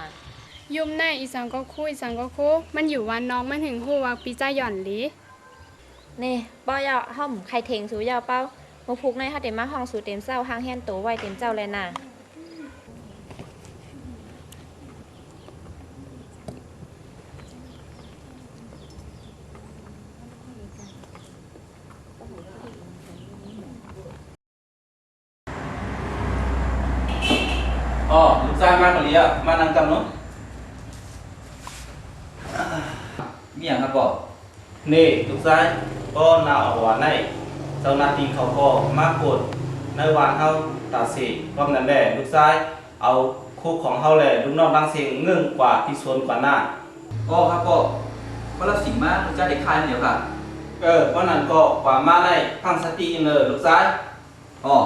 S8: ยุ่มแน่อีสังก็คู่อีสังก็คู่มันอยู่วันน้องมันถึงหูว่าปีจ้าหย่อนหลี
S11: เน่ป้อยาห่อมไข่เทงสูยาวเป้าโมพุกในเขาเต็มมาห้องสูเต็มเศร้าห้างเฮียนตัวไว้เต็มเจ้าเลยน่ะ
S1: ลูกชายมาคนเดียวมานั่งกำเนาะ
S7: มีอย่างครับบอก
S1: นี่ลูกชายก็น่าออกหวานได้เจ้าหน้าที่เขาก็มากดในวันเฮาตัดสิก็นั่นแหละลูกชาย
S13: เอาคู่ของเฮาแหละลูกน้องดังเสียงเงื่องกว่าที่สวนกว่าหน้า
S7: ก็ครับก็รับสิ่งมากลูกจ้าเด็กคายเดียวค่ะ
S13: เพราะนั้นก็กว่ามาในพังสติเลยลูกซ้าย
S7: อ๋อ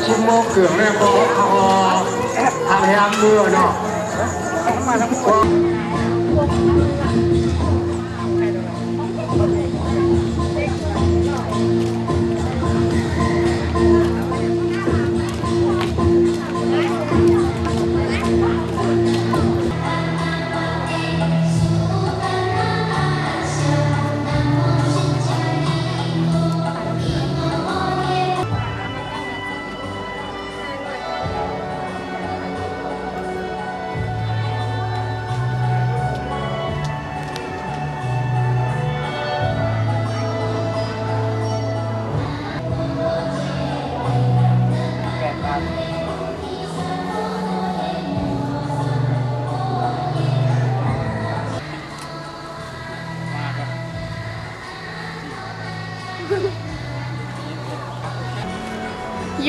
S14: ชิโมเกือบแม่ก็เอาทางยามเบื่อเนาะ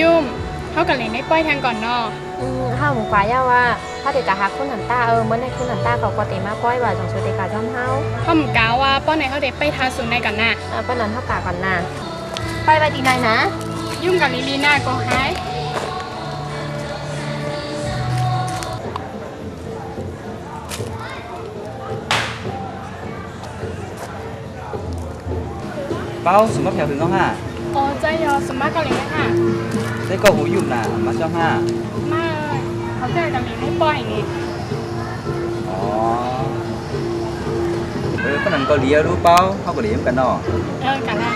S8: ยุ่มเขากับเลยได้ป้อยทางก่อนเนาะ
S11: ข้าวหมูปลาย่าว่าถ้าเด็กกะฮักคุณหันตาเมื่อในคุณหันตาเขาปกติมาป้อยว่าจงช่วยเด็กกะจ้อมเฮา
S8: เขาหมูกาวว่าป้อนไหนเขาเด็ไปทาศูนย์ในก่อนน่ะ
S11: ป้อนนั้นเท่ากะก่อนน่ะไปตีนายนะ
S8: ยุ่มกับลิลีน่าก็หาย
S7: เป้าสมมติแถวถึงน้องห้า
S8: โอ้ใจยอสมมากกับลิลีน่า
S7: ได้ก็หูยุ่มน่ะมาช่องห้า
S8: มาเขาเจอกับลิลีป้อยนี่
S7: อ๋อคนนั้นก็เลี้ยวรู้เป้าเขาก็เลี้ยงกันเนาะ
S8: กันละ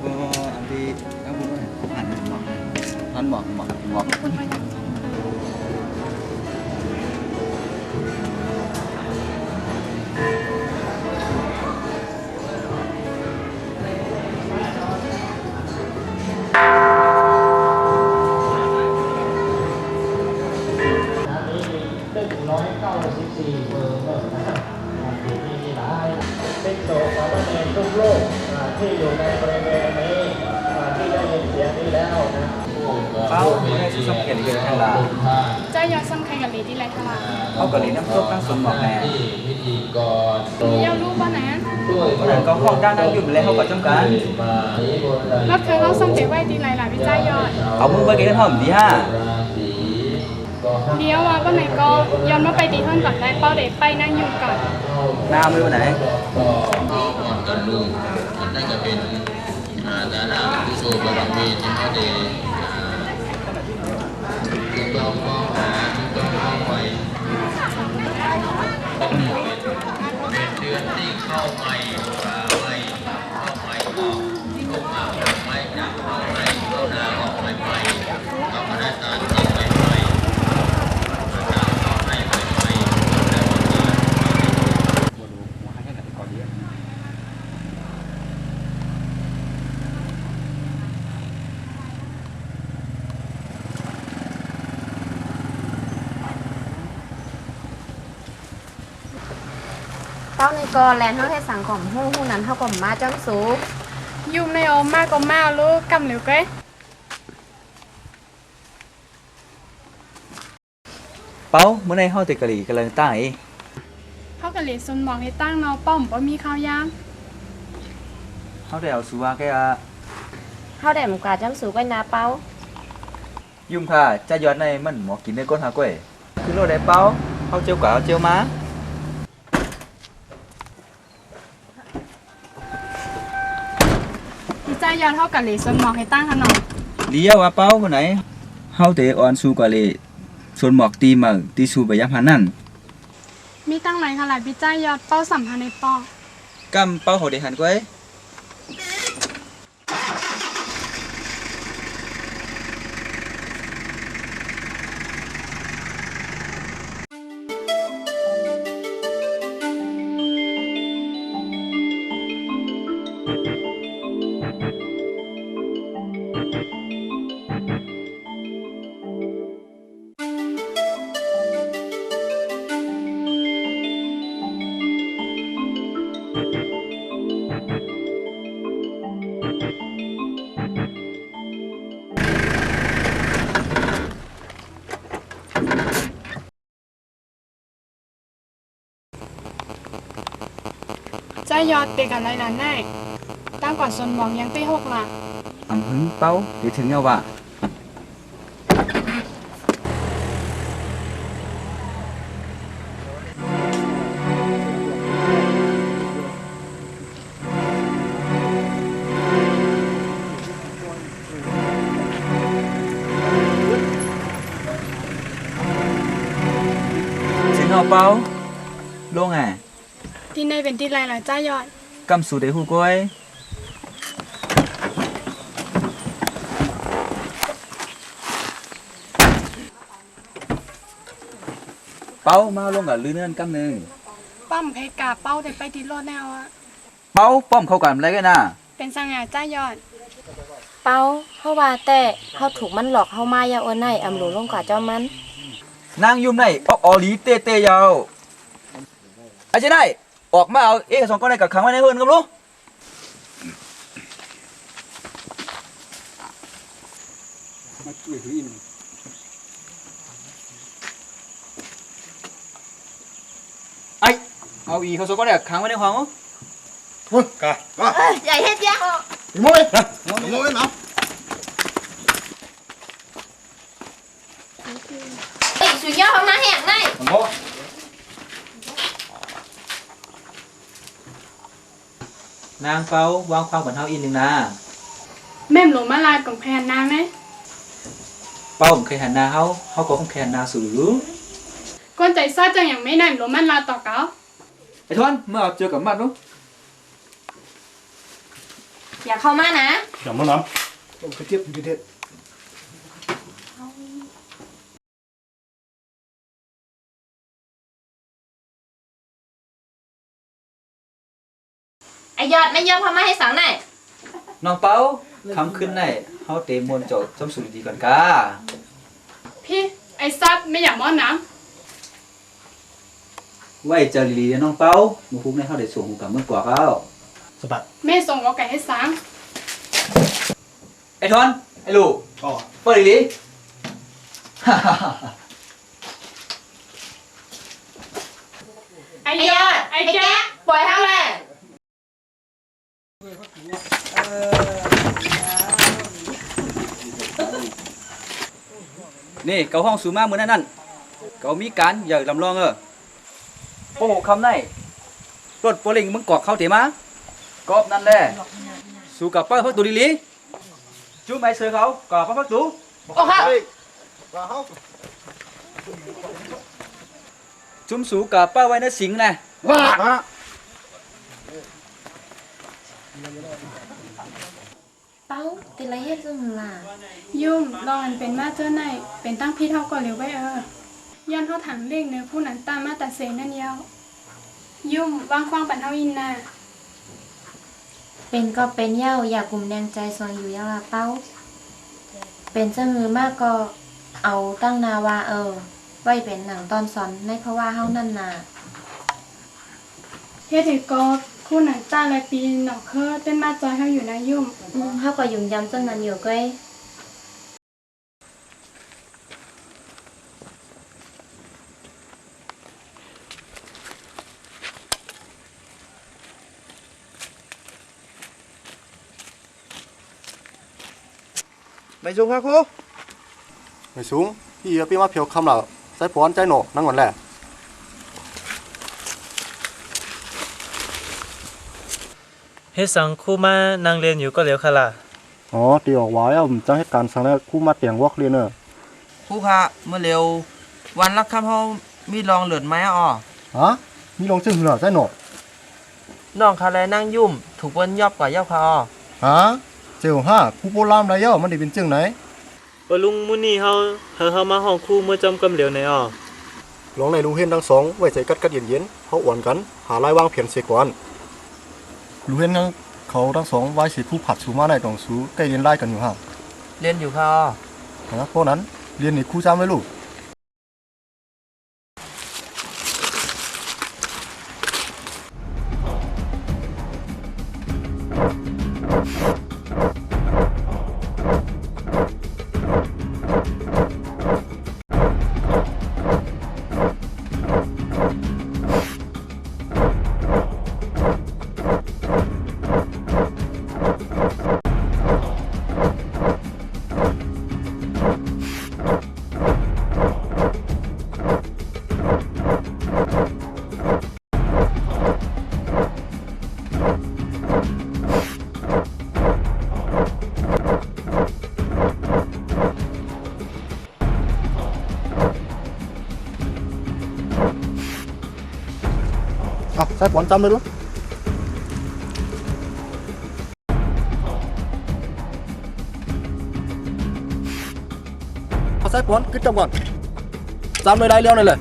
S7: ก็อันที่น้ำมันหันหมอกหันหมอกหมอกหมอก
S14: เป็นโสสามเณรทุกโลกที่อยู่ในบริเวณนี้ที่ได้ยินเสียงนี้แล้วนะ
S7: เป้าไม่ได้ช่องเขียนเกินเท่าไหร่
S8: ใจยอสำคัญกับลิลีไรทลา
S7: เขาก็เลี้ยงน้ำซุปตั้งสมหมอกแน่
S8: เยี่ยวรูปป่ะนะ
S7: คนนั้นก็ห้องด้านนั่งอยู่เลยเขาก็จ้องกัน
S8: แล้วเคยเขาส่งเก็บไว้ดีไรล่ะพี่ใจยอด
S7: เอามือไปกินหอมดีฮะ
S8: เดี๋ยวว่าไหนก็ย้อนมาไปตีท่อนก่อนได้เป้าเด็ไปนั่งอยู่ก่อน
S7: หน้ามือวันไหน
S15: ตอนลูกมันน่าจะเป็นดาราผู้โชว์บารมีที่เขาได้ต้องมองหาต้องมองไว้เป็นเดือนที่เข้าใหม่ป่าใหม่เข้าใหม่ออกเข้ามาใหม่จากเข้าใหม่เข้าหน้าออกใหม่ใหม่เข้ามาได้ต
S11: ในกอแลนเฮาให้สังของฮู้นั้นเฮาก็มาจ้ำสู
S8: ยุ่มในออมมากก็มาลูกกำเหลวเก้ย
S7: เป้าเมื่อในเฮาแต่กะหรี่กำลังตั้งไอ้
S8: เขาก็เลยสนหมองให้ตั้งเนาะป้อมบ่มีข้าวยาม
S7: เฮาได้เอาสูว่าแกอะ
S11: เฮาได้หมู่กาจ้ำสูไว้นาเป้า
S7: ยุ่มค่ะจะยอดในมันหมอกินได้ก้นหาก้อยคือโลได้เป้าเฮาเจียวกะเอาเจียวมา
S8: พี่ใจยอนเขาก็เลยสนหมองให้ตั้งขนม
S7: เลี้ยวว่าเป้าคนไหนเฮาแต่ออนสูกะเลยส่วนหมอกตีมาตีสูไปยามหันนั่น
S8: มีตั้งไหนขลายพี่ใจยอดเป้าสัมพันธ์ในปอก
S7: ำเป้าเขาได้หันก้อย
S8: ใจยอดเป็นกันไรล่ะแน่ตั้งก่อนสนหมองยังตี6ล่ะ
S7: อำหึงเป้าเดี๋ยวถึงเอาว่า ถึงเอาเป้าลงอ่ะ
S8: ที่ในเป็นที่ไรล่ะใจยอด
S7: กำสูได้ฮู้ก้อยเป้ามาลงกับลือเนื่อนกำหนึ่ง
S8: ป้อมเพกาเป้าแต่ไปที่รถแนวอะ
S7: เป้าป้อมเข้ากันอะไรกันน่ะ
S8: เป็นสังหาใจยอด
S11: เป้าเฮาว่าแต่เฮาถูกมันหลอกเฮามาอย่าโอนให้อำหลูลงกว่าเจ้ามัน
S7: นางยุ่มในออกออลีเตเตยาวอาจจะได้ออกมาเอาเอกสองก้อนในกับขังไว้ในเฮือนกับลูกไอเอาอีเขาสองก้อนในขังไว้ในห้อง
S4: กะ
S11: ใหญ่เฮ็ดยาก
S4: โมยนะโมยเนาะ
S11: เอ้ยสุดยอดเฮามาแหกได้
S7: นางเป้าวางความบันเทาอีกหนึ่งนะ
S8: แม่มหลวงมาลายกล่องแพนนาไหม
S7: เป้าผมเคยหันหน้าเขาก็คงเคยหันหน้าสู่หรือ
S8: ก้นใจซาจังอย่างไม่นายหลวงมันลาต่อเก่า
S7: ไอ้ทอนเมื่อเจอกับมันนู้
S11: อย่าเข้ามานะ
S4: อย่ามาน้ำต้องเทียบอยู่เด็ด
S11: ไอยอดไม่ยอมเข้ามาให้สังหน่อย
S7: น้องเป้าคำขึ้นในเขาเตะมวนเจาะจำสุดดีก่อนกา
S8: พี่ไอ้ซัดไม่อยากมอนน้
S7: ไว้เจอลีๆน้องเป้าหมูคุกในเขาได้ส่งกับเมื่อกว่าเขาสบัด
S8: ำแม่ส่งเอาไก่ให้สัง
S7: ไอ้ทอนไอ้ลูกเปิดลีๆฮ่าฮ่าฮ่า
S8: ไอ้ยอดไอ้แจ๊ะ
S11: ปล่อยเฮาแหละ
S7: นี่เกาห้องสูงมากเหมือนนั่นเกามีการอย่าลำลองโอ้โหคำไหนรถโปลิงมึงกอกเข้าเตะมากอบนั่นแหละสู้กับป้าพักตูลีๆจุ๊บไม้เสือเขากอบป้าพักตู
S11: โอ้ค่ะ
S7: จุ่มสูกับป้าไว้ในสิงนะ
S4: ว่า
S11: เป้าติละเฮ็ดจังล่ะ
S8: ยุ่งลองอันเป็นมาเจอไหนเป็นตั้งพี่เท่าก่อนเร็วไว้ย้อนเขาถังเลขเนื้อผู้นั้นตามมาตัดเสนั่นยาวยุ่งวางควางปันเท่าอินนา
S11: เป็นก็เป็นเหย้าอยากกลุ่มแดงใจซอยอยู่ยังล่ะเป้า เป็นซะมือมากก็เอาตั้งนาวาไว้เป็นหนังตอนสอนในเพราะว่าเฮานั่นน่ะ
S8: เฮ็ดให้ก็คู่หนังตาและปีหนอกเคอเป็นมาจอยเฮาอยู่นะยุ่ม
S11: เฮาก็ยุ่งยำจนนั้นอยู่ก้อย
S10: ไม่สูงครับครู
S4: ไม่สูงพี่พี่มาเพียวคำเหล่าใส่ป้อนใจหนอนั่งก่อนแหละ
S12: เฮ็ดสังคู่มานั่งเรียนอยู่ก็เหลียวค่ะล่ะ
S4: อ๋อตีออกไว้ผมจะให้การสั่งแล้วคู่มาเตียงวอกเรียนเนอะ
S10: ครูคะเมื่อเร็ววันรักค่ำเฮามีลองเหลือดไหมอ๋อ
S4: ฮะมีลงจึงเหรอใจหนอ
S10: น้องคาแลนั่งยุ่มถูกเปิ้นยอบกว่าเย้าค่ะอ๋อ
S4: ฮะเจ้าห้าผู้โบราณไรเย้ามันได้เป็นจึงไหน
S12: ว่าลุงมื้อนี้เฮามาห้องครูเมื่อจำกำเหลียวในอ้อ
S4: ลองในลูกเห็นทั้งสองไว้ใจกัดเย็นๆเขาอ่อนกันหาลายวางเพียนเสียก่อนลูกเห็นทั้งเขาทั้งสองไว้สิผู้ผัดสูมาในตองสูใกล้เรียนไล่กันอยู่ฮะ
S10: เรียนอยู่ค่ะอ๋อ
S4: นะเพราะนั้นเรียนนี่ครูจำไว้ลูก ใส่ป้อนจำเลยลูกใส่ป้อนขึ้นจำก่อนจำไม่ได้เลี้ยวเลย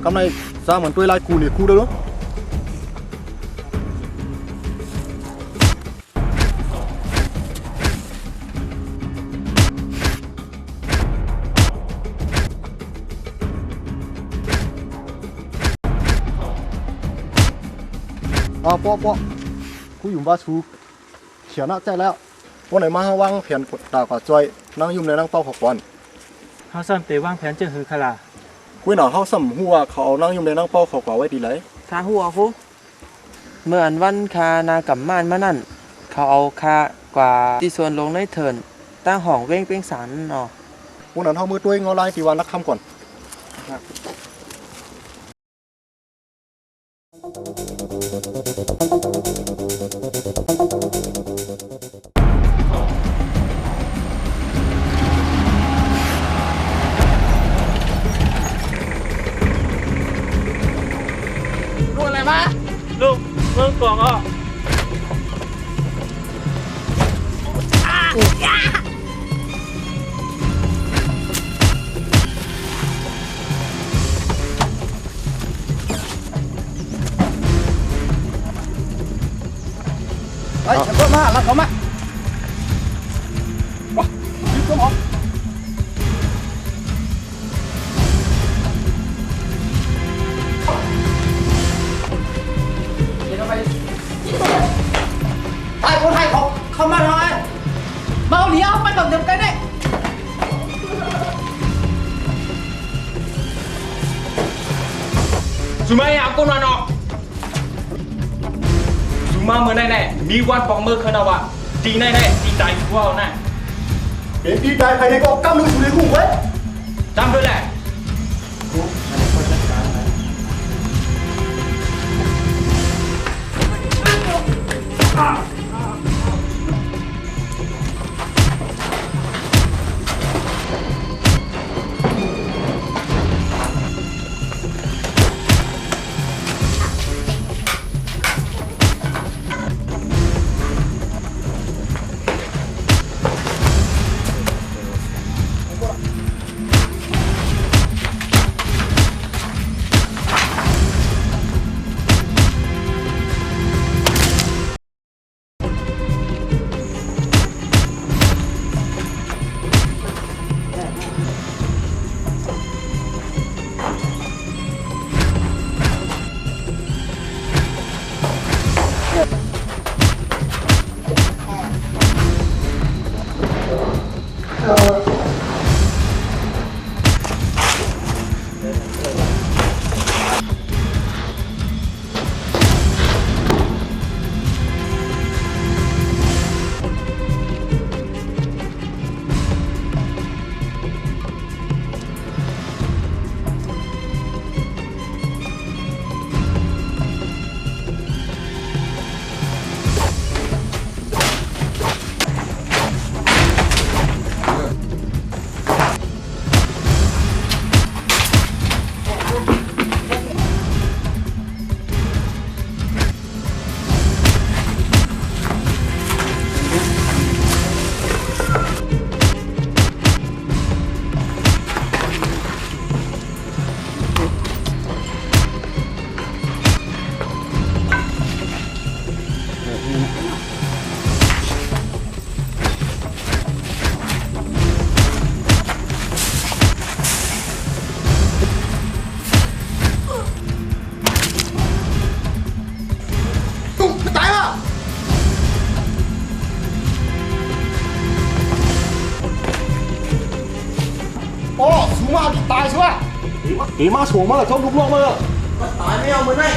S4: กำไรสร้างเหมือนตัวลายคูเนี่ยคูได้หรอปอคูอยู่บ้านชูเขียนน่าใจแล้ววันไหนมาหาวางแผนกดตากว่าจอยนั่งยุ่มในนั่งเป้าขอบวัน
S12: เฮาซ้ำแต่วางแผนจะหือค่ะล่ะ
S4: คุยหน่อเขาสำหัวเขาเอานั่งยุ่มในนั่งเป้าขอบว่าไว้ดีเลย
S10: คาหัวครูเมื่ออันวันคานากับม่านมานั่นเขาเอาคากว่าที่ส่วนลงในเถินตั้งห้องเว้งเป้งสารอ๋อ
S4: พวกนั้นเขามือตัวเองเอาลายตีวันนักคำก่อน
S10: รู้อะไรมา
S12: ลูกเมืองกองอ้อ
S1: เฮ้ยเพิ่มมาแล้วเขามาว้ายิงตัวหมอไอ้คนไทยเขามาทำไมเมาเหลียวไม่ต้องจำกันเนี่ย
S13: Sumaya aku nano. Suma menai mi wan pong mer kenawa. Ti nai ti tai gua na.
S4: เป็นดีใจใครในก็กำลังอยู่ในคู่ไว้
S13: Jamด้วยแหละ你妈闯嘛了，冲突落嘛了。
S10: ตายไม่เอามือได้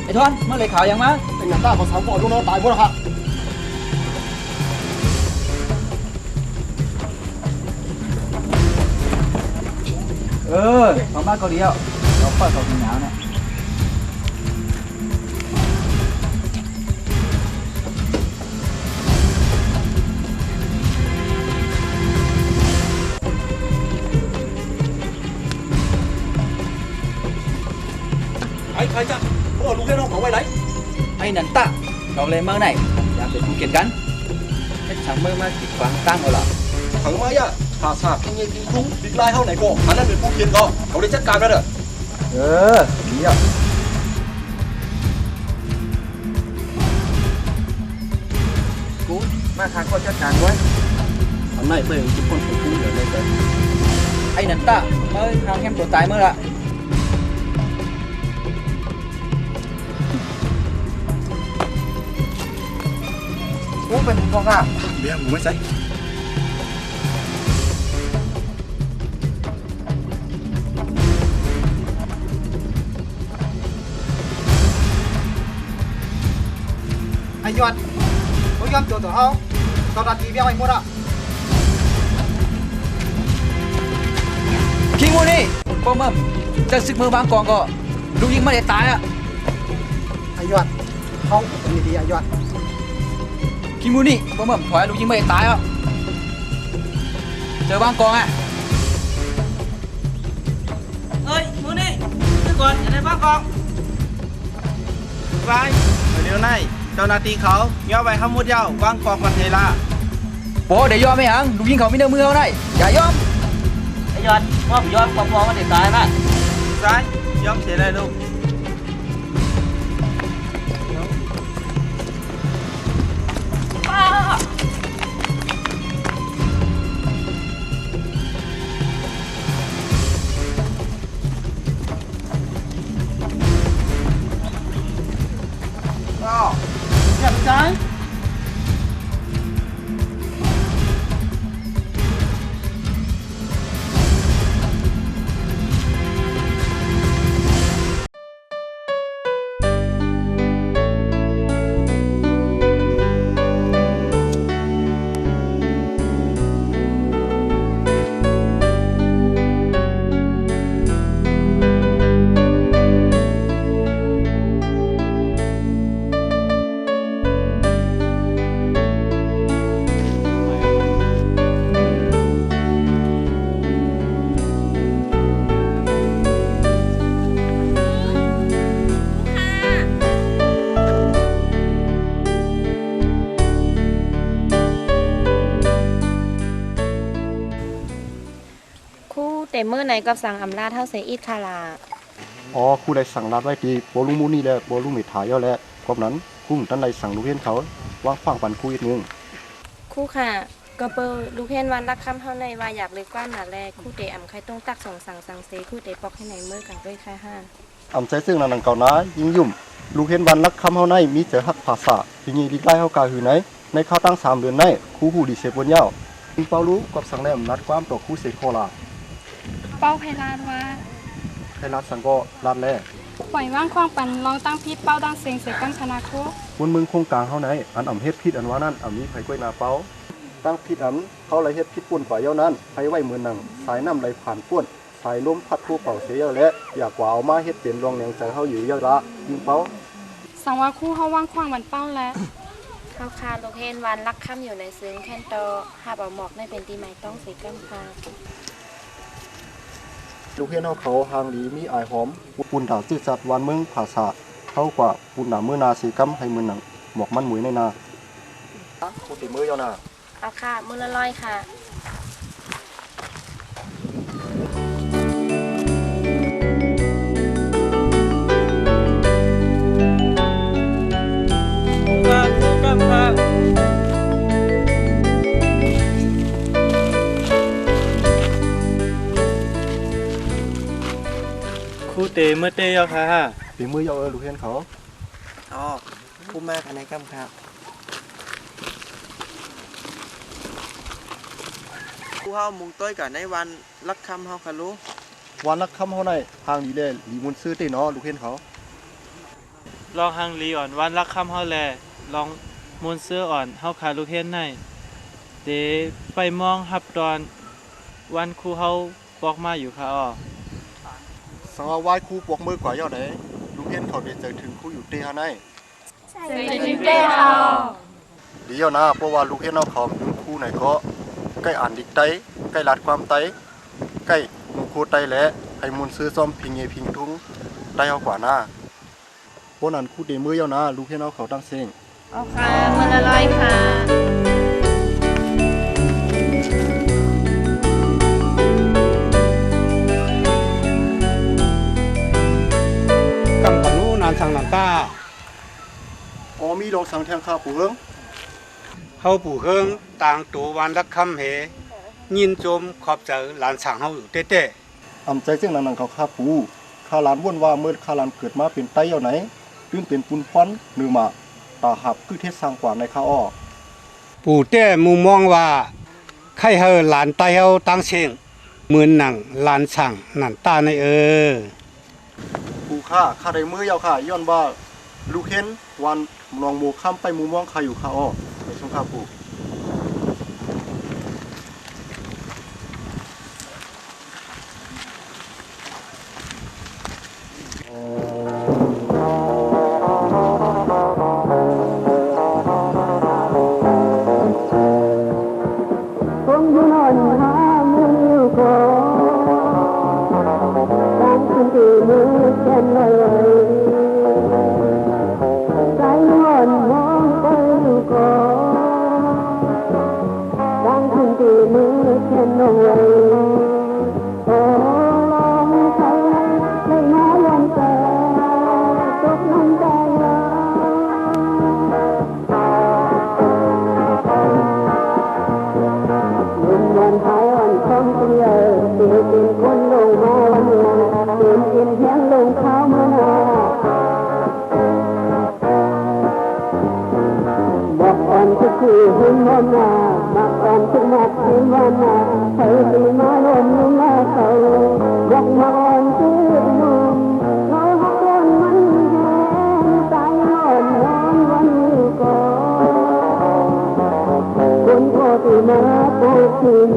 S7: ไอ้ทอนเมื่อไรข่าวยังมา
S13: ไอ้หนังตาเขาสามคนลูกน้องตายหมดแล้วครับ
S7: เขามาเกาหลีแล้วเราเปิดเขาหนาวเนี่ยใครจ้ะพวกลูกเล่นน้องเขาไว้ไรไอ้นันตะเราเลยเมื่อไหนอยากเป็นภูเก็ตกันเฮ็ดฉันเมื่อมาติดฟังตั้งเอาล่ะ
S13: ถังไม้อะขาสาบทิ้งเงินทิ้งคุ้งดิดไล่เท่าไหนก็อันนั้นเป็นผู้เขียนก็เขาได้จัดการแล้วเด้อ
S7: ดีอ่ะกูมาทางก็จัดการไว้
S13: อันไหนเป็นทุกคนของกูเดี๋ยวเลยเด้อ
S7: ไอ้นันตะเมื่อทางแฮมตัวตายเมื่อละกูเป็นพวกอ่ะ
S13: เบี้ยมึงไม่ใช่
S1: ไอ้ยอดเขายอมตัวเขาตอนนาทีเบี้ยไอ้หมดอ่ะ
S7: คิงโมนี่ป้อมจะศึกมือบางกองก็ลูกยิงไม่ได้ตายอ่ะ
S1: ไอ้ยอดเขาเป็นดีไอ้ยอด
S7: คิงโมนี่ป้อมถอยลูกยิงไม่ได้ตายอ่ะเจอบางกองอ่ะ
S3: เอ้ยมือนี่นึกก่อนอย่าได้บ้ากอง
S16: ร้ายเดี๋ยวนี้เจ้าหน้าที่เขาย่อไว้ห้ามมุดยาววางกองกันเทลา
S7: โปเดี๋ยวยอมไม่หังลูกยิงเขาไม่เนื้อมือเขาได้อย่ายอม
S3: ไอ้ยอดว่าผมยอดปอมันติดตายนะ
S16: ร้ายยอมเสียได้ลูก
S9: อย่าใจ
S11: คู่แต่เมื่อไหนก็สั่งอำลาเท่าเสียอีกค่ะล่ะ
S4: อ๋อครูได้สั่งรัดไว้ที่โบลุงมูนี่แหละโบลุงมิถายย่อแล้วพบนั้นครูท่านใดสั่งลูกเห็นเขาวางฟังปันครูอีกนึง
S11: คู่ค่ะก็เปิดลูกเห็นวันรักคำเท่าในว่าอยากเลยกว้านหนาแลคู่เตะอ่ำใครต้องตักส่งสั่งเซคู่เตะปอกให้ไหนเมื่อกันด้วยค่ะห้า
S4: อำใจซึ่งนันเก่านะยิ่งยุ่มลูกเห็นวันรักคำเฮาในมีเจอฮักภาษาที่นี่ดีใกล้เฮากาหือไหนในข้าวตั้ง3 เดือนในครูผู้ดีเสบนยาวยิงเปารู้กับสั่งแนมนัดความต่อครูเสกโคลา
S8: เป้าไพลานว่า
S4: ให้รัดสั่งก็รัดแล
S8: ปล่อยว่างควางปันลองตั้งพิษเป้าตั้งเสียงเสกกันคณะโค
S4: บนเมืองโครงกลางเฮาไหนอันอำเฮ็ดผิดอันว่านั้นอำมีไผกล้วยนาเปาตั้งผิดอันเขาไหลเฮ็ดผิดป่นฝ่ายเย้านั้นไผไว้มือหนังสายน้ำไหลผ่านป่นสายลมพัดผู้เป่าเสียและอยากว่าเอามาเฮ็ดเป็นรองแนงใจเฮาอยู่เยอะละยิงเปา
S8: สังว่าคู่เฮาว่างควางวันเป้าแล้ว
S11: เข้าคาลูกเห็นวันรักคำอยู่ในซึ้งแคนโตหาบเอาหมอกในเป็นตีไม้ต้องเสียกันค่ะ
S4: ลูกเฮ็ดเฮาเขาหางดีมีอายหอมปุ่นดาซื่อสัตว์วันเมืองภาษาเท่ากว่าปุ่นหนามื้อนาสีกำให้มือหนังหมอกมันหมวยในนาโคติมือเยานา
S11: เอาค่ะมือละร้อยค่ะ
S12: ครูเตเมื่อเตยอค่ะ
S4: ฝีมือเยาลูกเฮ็ดเขา
S10: อ๋อผู้มากกันในกำครับผู้เฮามุงต้อยกันในวันรักคำเฮาค่ะลูก
S4: วันรักคำเฮาในหางดีแลหลีมุนซื้อเตเนาะลูกเฮ็ดเขา
S12: ลองหังลีอ่อนวันรักคำเฮาแลลองมนเสื้ออ่อนเฮาขาลูกเห็นในเดไปมองหับตอนวันครูเฮาบอกมาอยู่ค่ะอ้อ
S4: สังว่าไหว้ครูปวกมือกว่าเยาไหนลูกเฮ็ดเขาได้เจอถึงครูอยู่เตเฮาใน
S8: ใส่ถึงเต้เฮา
S4: ดีเยานะเพราะว่าลูกเฮ็ดเฮาเขาถึงครูไหนก็ใกล้อ่านดิกไตใกล้ลัดความไตใกล้หมู่ครูไตและให้มุนซื้อซ่อมพิงเยพิงทุงไตเฮากว่าหน้าเพราะนั้นครูเตมือเยานะลูกเฮ็ดเฮาเขาตั้งเสียง
S11: เอาค่ะมือละร้อยค่ะ
S17: กำปนูนานสังนันตา
S4: อ๋อมีลองสั่งแทงข้าปู่เฮิง
S17: เฮาปู่เฮิงต่างตัววันรักคำเหยินโจมขอบเจอหลานสั่งเฮาอยู่เต้
S4: อำใจเสียงนังเขาข้าปู่ข้าหลานว่นว่าเมื่อข้าหลานเกิดมาเป็นไตเยาไหนจึงเป็นปุนพรหรือมาตาหับคือเทศสร้างกว่าในข้าอ้อ
S17: ๆปู่เต้มุมมองว่าใครเฮาหลานตายเฮาตั้งเสียงเหมือนหนังหลานสั่งนันตาใน
S4: ปู่ข้าได้มือเยาค่ะย้อนว่าลูกเห็นวันนองโมข้ามไปมุมมองข้าอยู่ข้าอ้อไปชมข้าปู่
S5: Hãy subscribe cho kênh Ghiền Mì Gõ để không bỏ lỡ thiên nuôi ô lòng thấy lấy má lên tờ tốt năm tay luôn luôn thái hoàn không tin nhờ tìm tìm quân lùng maวันtìm tìm hiến lùng khao mưa nàoบอกอ่อนทุกคืนหินวันนาบอกอ่อนทุกนัดหินวันนาเธอดีมาลมนุ่มมาเขาบอกมาอ่อนชื่อนุ่มเขาหักคนมันแห้งตายอ่อนนอนวันนี้ก่อนคนโคตรมาโตคืน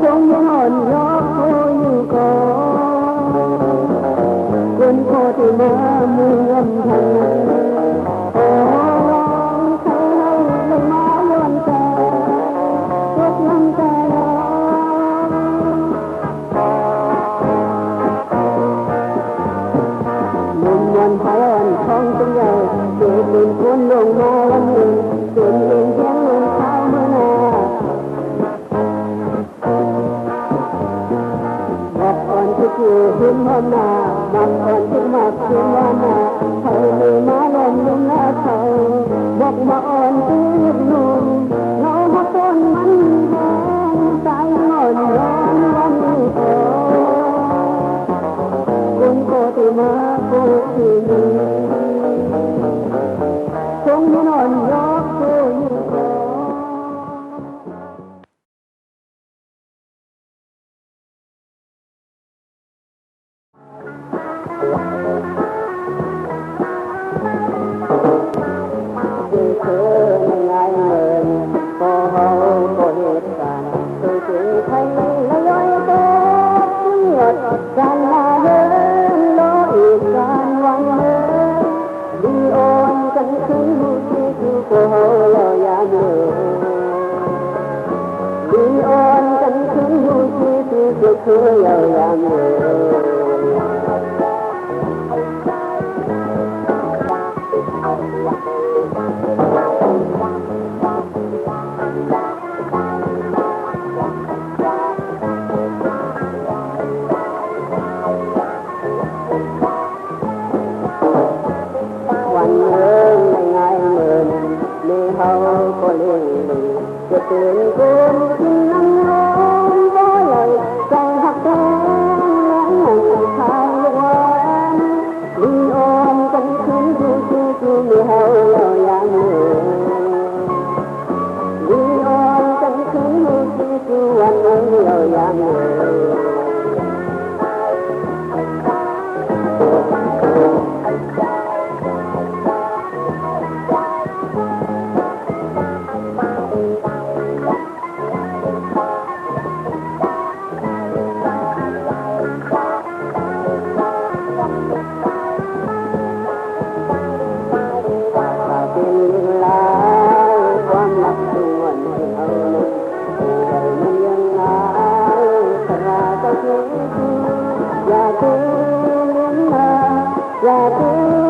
S5: จงยังอ่อนยอกโคอยู่ก่อนคนโคตรมาเมืองทางเป็นคนลงมาวันหนึ่งเป็นเองเพียงลงเท้าเมื่อนาบอกอ่อนทุกคืนหินวันนาบอกอ่อนทุกมักคืนวันนาเธอมีมาลมลุ่มหน้าเขาบอกมาอ่อนตื้อนุ่มเราหักต้นมันแห้งตายอ่อนร้อนวันนี้โตคนโคตรมาโคคืนคงไม่นอนยอกโคอยู่ก่ดีเธอไม่ง่ายเงินพอเฮาก็เหตุการณ์คือถึงไทยละย้อยโตขึ้นหยดการมาเฮินรออีกการวันเฮินดีอ่อนกันขึ้นที่พอเฮาเรายามเฮินดีอ่อนกันขึ้นที่คือเรายามเฮินวันเมืองไม่ง่ายเหมือนมีเฮาก็เลี้ยงดูจะตื่นกูกินน้ำนมบ่เลยใจหักแดงและหนังชายหวานดีอ่อนกันขึ้นที่มีเฮาเรายามเมืองดีอ่อนกันขึ้นที่วันนั้นเรายามเมืองอย่าทิ้ง